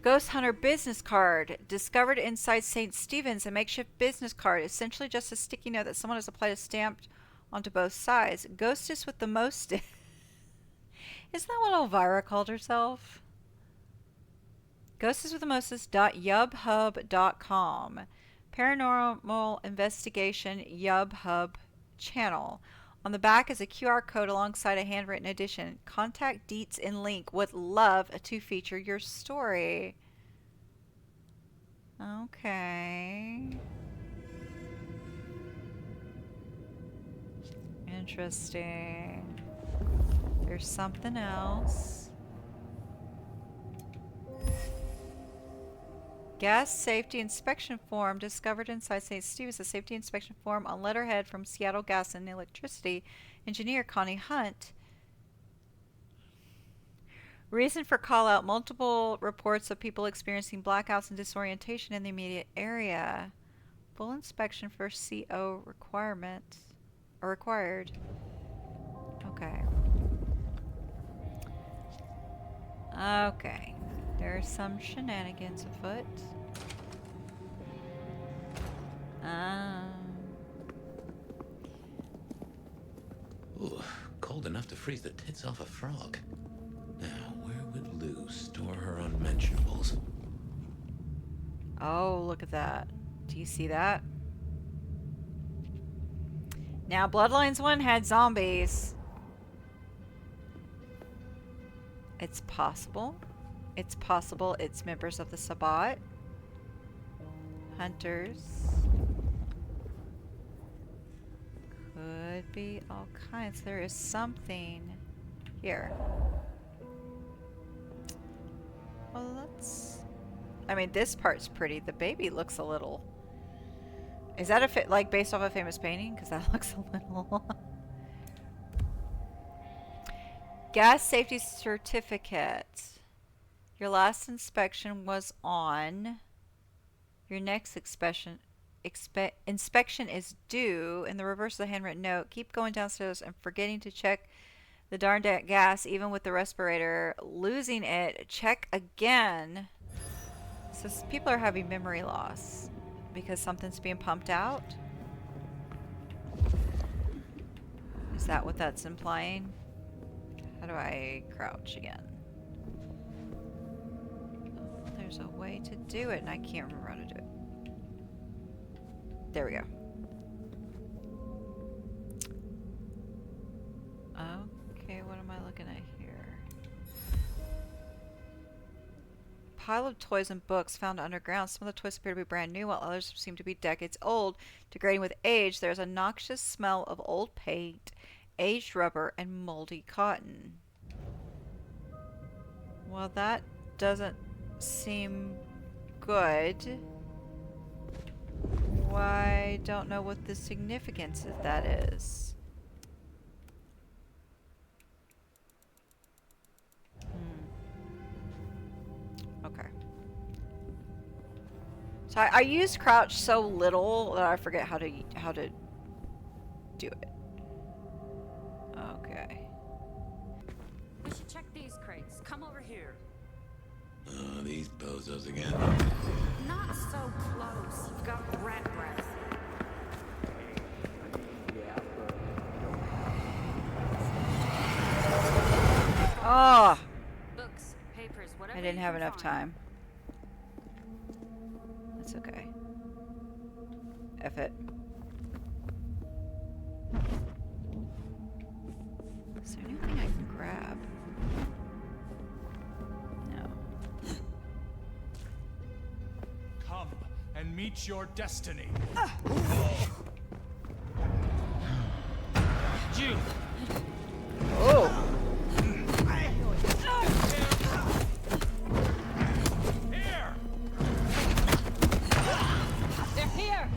S1: Ghost Hunter business card. Discovered inside St. Stephen's, a makeshift business card. Essentially just a sticky note that someone has applied a stamp onto both sides. Ghostess with the most. Isn't that what Elvira called herself? Ghostess with the mostest.yubhub.com. Paranormal investigation Yubhub channel. On the back is a QR code alongside a handwritten edition. Contact deets in link. Would love to feature your story. Okay. Interesting. There's something else. Gas safety inspection form discovered inside St. Stephen's. A safety inspection form on letterhead from Seattle Gas and Electricity engineer Connie Hunt. Reason for call out: multiple reports of people experiencing blackouts and disorientation in the immediate area. Full inspection for CO requirements are required. Okay. Okay. There's some shenanigans afoot.
S2: Ooh, cold enough to freeze the tits off a frog. Now, where would Lou store her unmentionables?
S1: Oh, look at that. Do you see that? Now, Bloodlines 1 had zombies. It's possible. It's possible it's members of the Sabbat. Hunters. Could be all kinds. There is something here. Well, let's... I mean, this part's pretty. The baby looks a little... Is that a like based off a famous painting? Because that looks a little... Gas safety certificate. Your last inspection was on. Your next inspection is due. In the reverse of the handwritten note, keep going downstairs and forgetting to check the darn gas, even with the respirator. Losing it. Check again. So people are having memory loss because something's being pumped out. Is that what that's implying? How do I crouch again? There's a way to do it, and I can't remember how to do it. There we go. Okay, what am I looking at here? Pile of toys and books found underground. Some of the toys appear to be brand new, while others seem to be decades old, degrading with age. There's a noxious smell of old paint, aged rubber, and moldy cotton. Well, that doesn't seem good. I don't know what the significance of that is. So I used crouch so little that I forget how to do it. Okay.
S15: We should check these crates. Come over here.
S2: Oh, these bozos again.
S15: Not so close. You've got rat breath.
S1: Oh!
S15: Books, papers, whatever.
S1: I didn't
S15: you
S1: have
S15: can
S1: enough
S15: find.
S1: time. That's okay. F it. Is there anything I can grab? No.
S8: Come and meet your destiny. You.
S1: Oh.
S8: Here.
S15: They're here.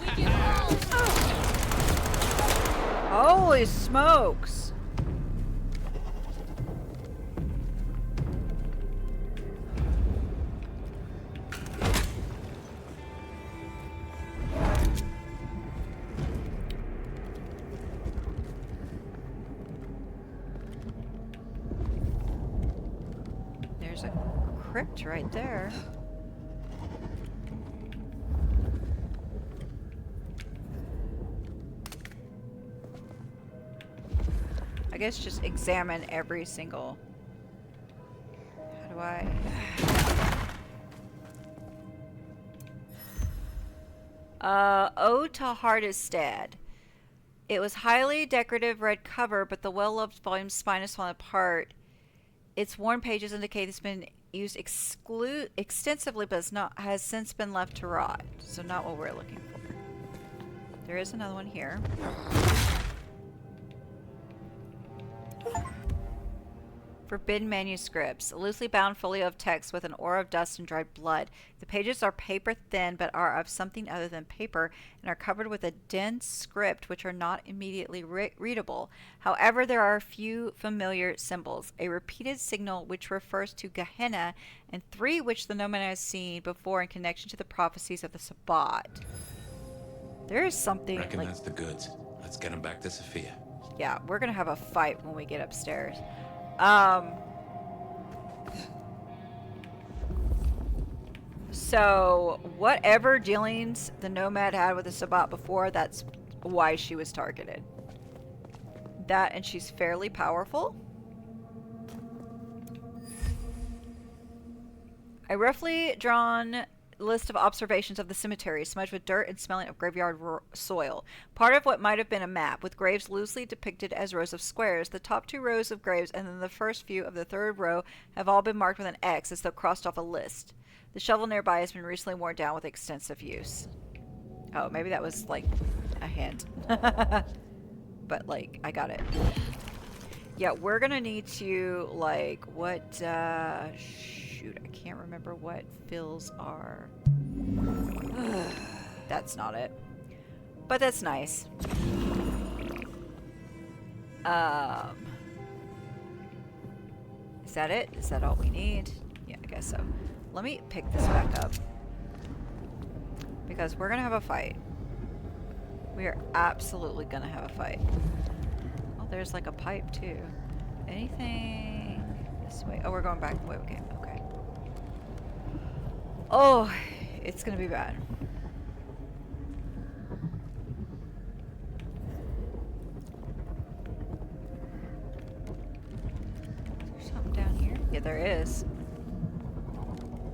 S15: We get
S1: Holy smokes! There's a crypt right there. I guess just examine every single... How do I... Ode to Hardestead. It was highly decorative red cover, but the well-loved volume's spine is falling apart. Its worn pages indicate it's been used extensively, but has since been left to rot. So not what we're looking for. There is another one here. Forbidden manuscripts. A loosely bound folio of text with an aura of dust and dried blood. The pages are paper thin but are of something other than paper and are covered with a dense script which are not immediately readable. However, there are a few familiar symbols. A repeated signal which refers to Gehenna and 3 which the Nomad has seen before in connection to the prophecies of the Sabbat. There is something
S2: Reckon
S1: like...
S2: that's the goods. Let's get him back to Sophia.
S1: Yeah, we're gonna have a fight when we get upstairs. So whatever dealings the Nomad had with the Sabbat before, that's why she was targeted. That, and she's fairly powerful. A roughly drawn list of observations of the cemetery, smudged with dirt and smelling of graveyard soil. Part of what might have been a map, with graves loosely depicted as rows of squares. The top 2 rows of graves and then the first few of the 3rd row have all been marked with an X as though crossed off a list. The shovel nearby has been recently worn down with extensive use. Oh, maybe that was like a hint. But like, I got it. Yeah, we're gonna need to like, what, shoot, I can't remember what fills are. That's not it. But that's nice. Is that it? Is that all we need? Yeah, I guess so. Let me pick this back up. Because we're gonna have a fight. We are absolutely gonna have a fight. Oh, there's like a pipe too. Anything this way? Oh, we're going back the way we came. Okay. Oh, it's gonna be bad. Is there something down here? Yeah, there is.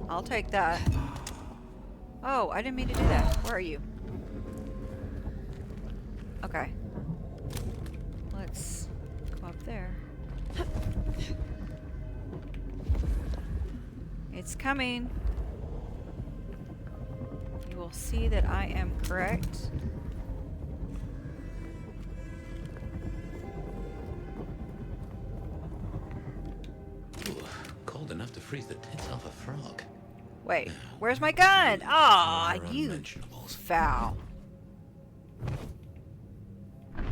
S1: I'll take that. Oh, I didn't mean to do that. Where are you? Okay. Let's go up there. It's coming. You will see that I am correct.
S2: Ooh, cold enough to freeze the tits off a frog.
S1: Wait, where's my gun? Aw, you foul. There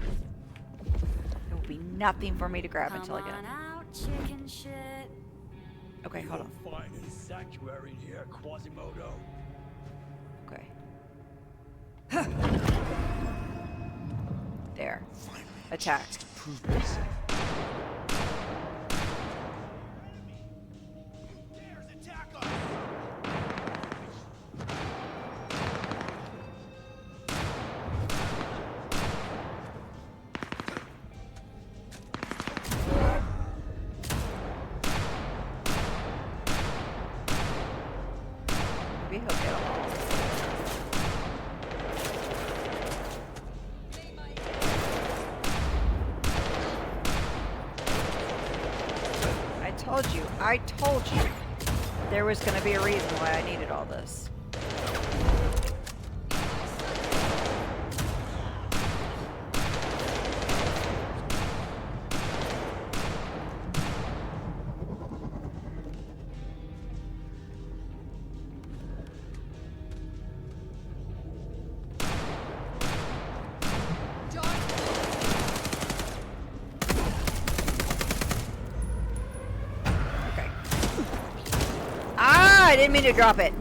S1: will be nothing for me to grab until I get it.
S6: Out
S15: chicken shit.
S1: Okay, hold on.
S5: You'll find a sanctuary here, Quasimodo.
S1: Okay. There. Attack. Maybe he'll get along. I told you there was going to be a reason why I needed all this. I didn't mean to drop it.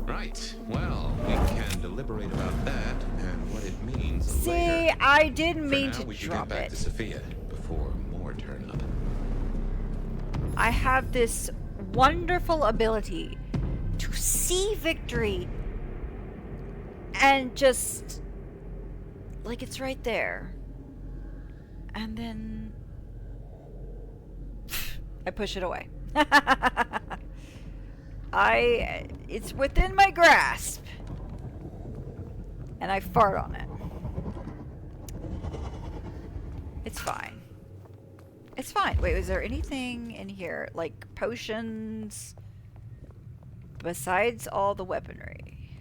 S2: Right. Well, we can deliberate about that and what it means
S1: See,
S2: later.
S1: I didn't mean
S2: For now,
S1: to
S2: we should
S1: drop
S2: get back
S1: it.
S2: to Sophia before more turn up.
S1: I have this wonderful ability to see victory and just like it's right there. And then I push it away. It's within my grasp. And I fart on it. It's fine. It's fine. Wait, was there anything in here? Like potions? Besides all the weaponry.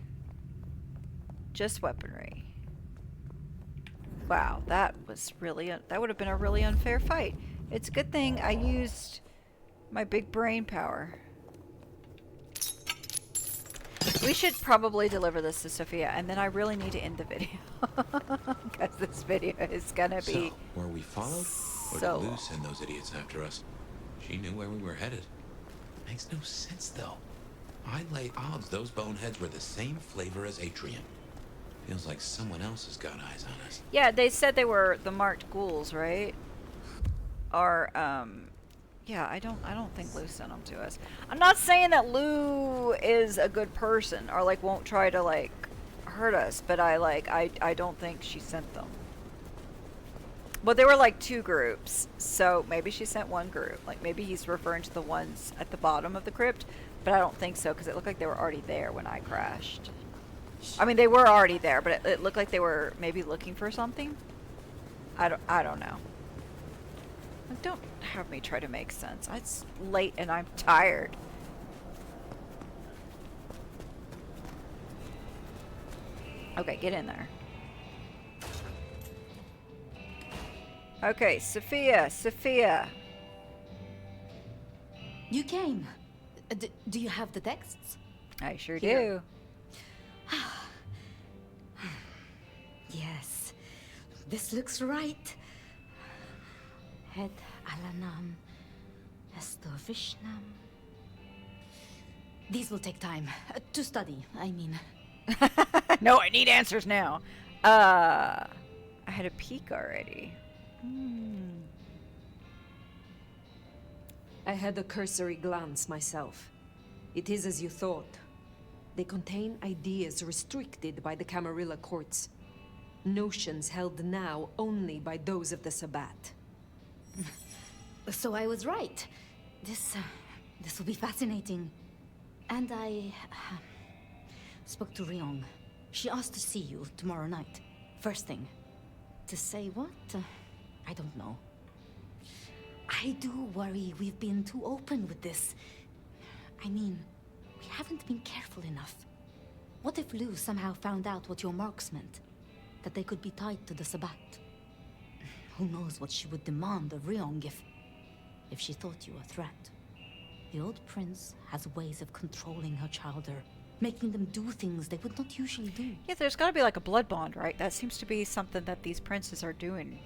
S1: Just weaponry. Wow, that was really... that would have been a really unfair fight. It's a good thing I used my big brain power. We should probably deliver this to Sophia, and then I really need to end the video. Because this video is gonna be...
S2: So, were we followed? Or
S1: so
S2: did Lou send those idiots after us? She knew where we were headed. Makes no sense, though. I'd lay odds those boneheads were the same flavor as Atrium. Feels like someone else has got eyes on us.
S1: Yeah, they said they were the marked ghouls, right? Or, yeah, I don't think Lou sent them to us. I'm not saying that Lou is a good person or like won't try to like hurt us, but I don't think she sent them. Well, there were like two groups, so maybe she sent one group. Like maybe he's referring to the ones at the bottom of the crypt, but I don't think so because it looked like they were already there when I crashed. I mean, they were already there, but it looked like they were maybe looking for something. I don't know. Don't have me try to make sense. It's late and I'm tired. Okay, get in there. Okay, Sophia.
S4: You came. Do you have the texts?
S1: I sure
S4: Here.
S1: do.
S4: Yes, this looks right. Het alanam estovishnam. These will take time to study. I mean,
S1: No, I need answers now. I had a peek already.
S19: I had a cursory glance myself. It is as you thought. They contain ideas restricted by the Camarilla courts. Notions held now only by those of the Sabbat.
S4: so I was right. This will be fascinating. And I spoke to Ryong. She asked to see you tomorrow night. First thing. To say what? I don't know. I do worry we've been too open with this. I mean, we haven't been careful enough. What if Lou somehow found out what your marks meant? That they could be tied to the Sabbat? Who knows what she would demand of Ryong if she thought you a threat. The old prince has ways of controlling her chowder, making them do things they would not usually do.
S1: Yeah, there's got to be like a blood bond, right? That seems to be something that these princes are doing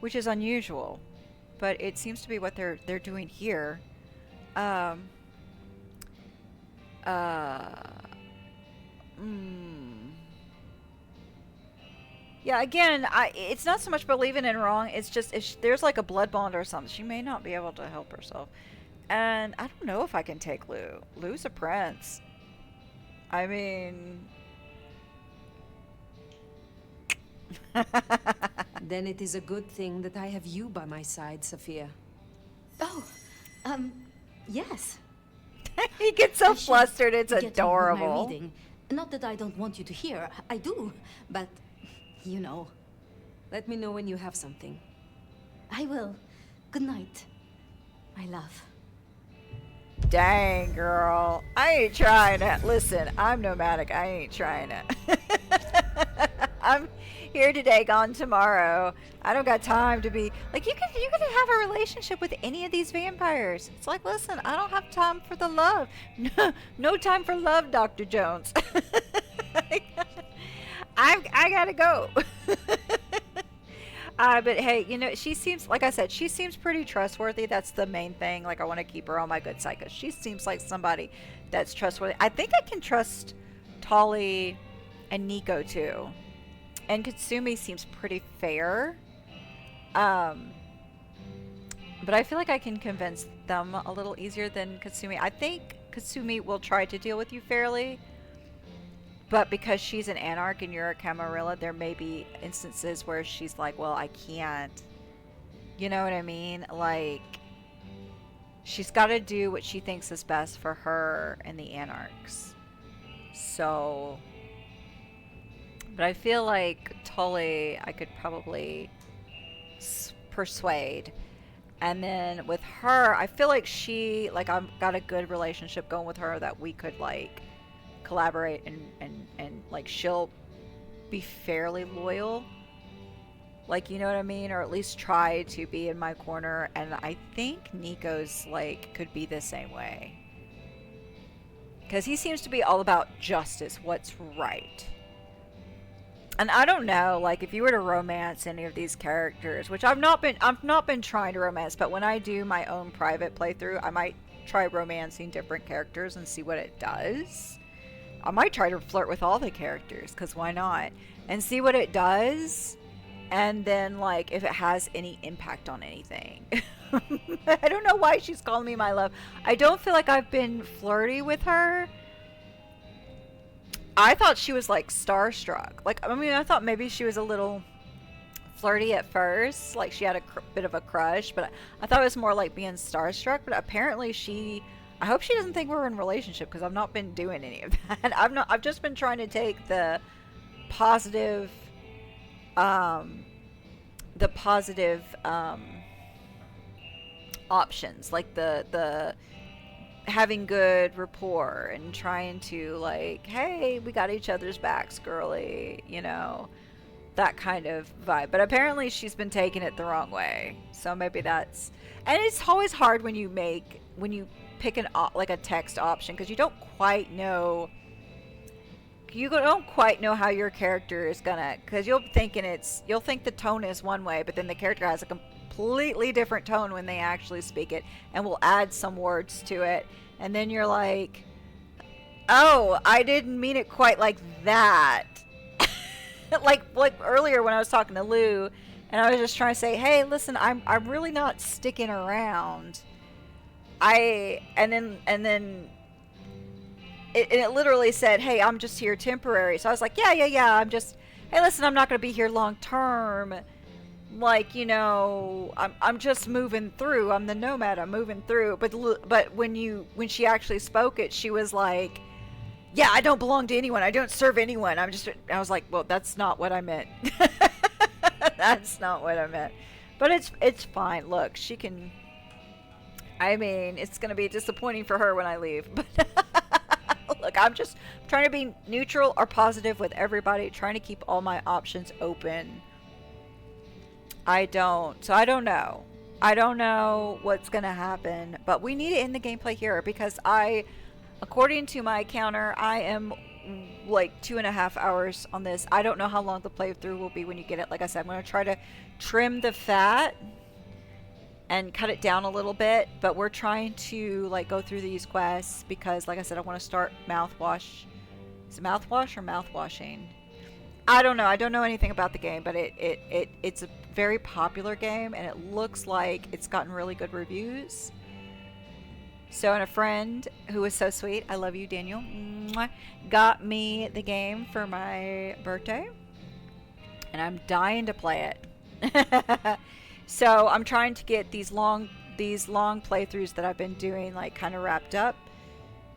S1: which is unusual, but it seems to be what they're doing here. Yeah, again, it's not so much believing in wrong, it's just if there's like a blood bond or something, she may not be able to help herself. And I don't know if I can take Lou. Lou's a prince. I mean...
S19: Then it is a good thing that I have you by my side, Sophia.
S4: Oh, yes.
S1: He gets so flustered, it's
S4: Get on with my
S1: adorable.
S4: reading. Not that I don't want you to hear, I do, but, you know.
S19: Let me know when you have something.
S4: I will. Good night, my love.
S1: Dang, girl. I ain't trying it. Listen, I'm nomadic. I ain't trying it. I'm here today, gone tomorrow. I don't got time to be... Like, you could have a relationship with any of these vampires. It's like, listen, I don't have time for the love. No time for love, Dr. Jones. I gotta go. But hey, you know, she seems, like I said, she seems pretty trustworthy. That's the main thing. Like, I want to keep her on my good side because she seems like somebody that's trustworthy. I think I can trust Tolly and Nico too. And Katsumi seems pretty fair. But I feel like I can convince them a little easier than Katsumi. I think Katsumi will try to deal with you fairly. But because she's an anarch and you're a Camarilla, there may be instances where she's like, well, I can't. You know what I mean? Like, she's got to do what she thinks is best for her and the anarchs. So, but I feel like Tully, I could probably persuade. And then with her, I feel like she, like, I've got a good relationship going with her that we could, like, collaborate and like she'll be fairly loyal, like, you know what I mean, or at least try to be in my corner. And I think Nico's like could be the same way because he seems to be all about justice, what's right. And I don't know, like, if you were to romance any of these characters, which I've not been trying to romance, but when I do my own private playthrough, I might try romancing different characters and see what it does. I might try to flirt with all the characters, because why not? And see what it does, and then, like, if it has any impact on anything. I don't know why she's calling me my love. I don't feel like I've been flirty with her. I thought she was, like, starstruck. Like, I mean, I thought maybe she was a little flirty at first. Like, she had a bit of a crush, but I thought it was more like being starstruck, but apparently she... I hope she doesn't think we're in a relationship because I've not been doing any of that. I've just been trying to take the positive options, like the having good rapport and trying to, like, hey, we got each other's backs, girly, you know, that kind of vibe. But apparently she's been taking it the wrong way. So maybe that's, and it's always hard when you pick like a text option, because you don't quite know how your character is gonna, because you'll think the tone is one way, but then the character has a completely different tone when they actually speak it, and will add some words to it, and then you're like, oh, I didn't mean it quite like that. like earlier when I was talking to Lou and I was just trying to say, hey, listen, I'm really not sticking around. And then it literally said, hey, I'm just here temporary. So I was like, yeah, I'm just, hey, listen, I'm not going to be here long term. Like, you know, I'm just moving through. I'm the nomad. I'm moving through. But when she actually spoke it, she was like, yeah, I don't belong to anyone. I don't serve anyone. I was like, well, that's not what I meant. That's not what I meant. But it's fine. Look, she can, I mean, it's going to be disappointing for her when I leave. But look, I'm just trying to be neutral or positive with everybody, trying to keep all my options open. I don't know. I don't know what's going to happen, but we need to end the gameplay here because according to my counter, I am like 2.5 hours on this. I don't know how long the playthrough will be when you get it. Like I said, I'm going to try to trim the fat and cut it down a little bit, but we're trying to like go through these quests because, like I said, I want to start mouthwash. Is it mouthwash or mouthwashing? I don't know. I don't know anything about the game, but it's a very popular game, and it looks like it's gotten really good reviews. So, and a friend who was so sweet, I love you, Daniel, got me the game for my birthday, and I'm dying to play it. So I'm trying to get these long playthroughs that I've been doing like kind of wrapped up,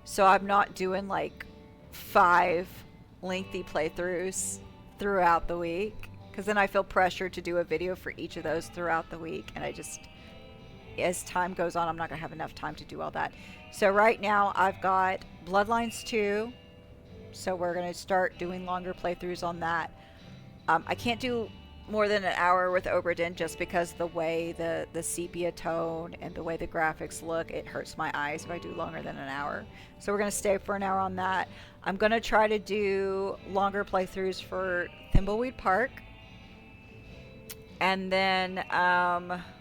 S1: so I'm not doing like 5 lengthy playthroughs throughout the week, because then I feel pressured to do a video for each of those throughout the week, and I just, as time goes on, I'm not gonna have enough time to do all that. So right now I've got Bloodlines 2, so we're gonna start doing longer playthroughs on that. I can't do more than an hour with Obra Dinn just because the way the sepia tone and the way the graphics look, it hurts my eyes if I do longer than an hour. So we're going to stay for an hour on that. I'm going to try to do longer playthroughs for Thimbleweed Park. And then,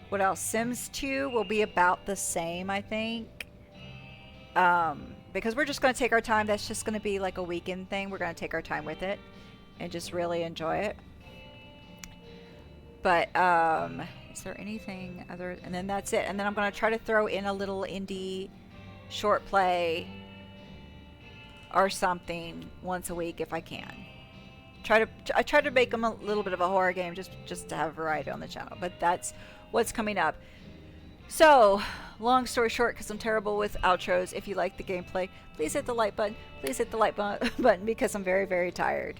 S1: what else? Sims 2 will be about the same, I think. Because we're just going to take our time. That's just going to be like a weekend thing. We're going to take our time with it and just really enjoy it. But, is there anything other? And then that's it. And then I'm going to try to throw in a little indie short play or something once a week if I can. I try to make them a little bit of a horror game just to have variety on the channel. But that's what's coming up. So, long story short, because I'm terrible with outros, if you like the gameplay, please hit the like button. Please hit the like button because I'm very, very tired.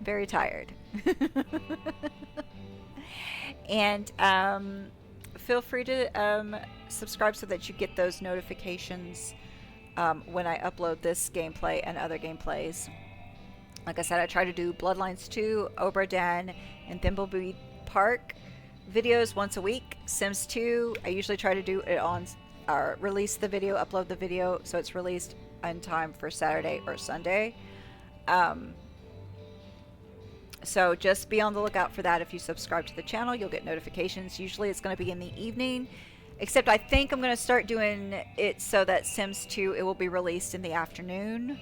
S1: Very tired. And feel free to subscribe so that you get those notifications when I upload this gameplay and other gameplays. Like I said, I try to do Bloodlines 2, Obra Dinn, and Thimbleweed Park videos once a week. Sims 2, I usually try to do it on, release the video, upload the video, so it's released in time for Saturday or Sunday. So just be on the lookout for that. If you subscribe to the channel, you'll get notifications. Usually it's going to be in the evening, except I think I'm going to start doing it so that Sims 2, it will be released in the afternoon.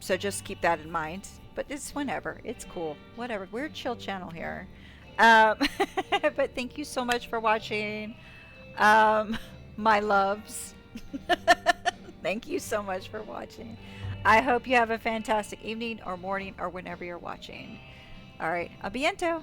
S1: So just keep that in mind. But it's whenever. It's cool. Whatever. We're a chill channel here. But thank you so much for watching. My loves. Thank you so much for watching. I hope you have a fantastic evening or morning or whenever you're watching. All right. A biento.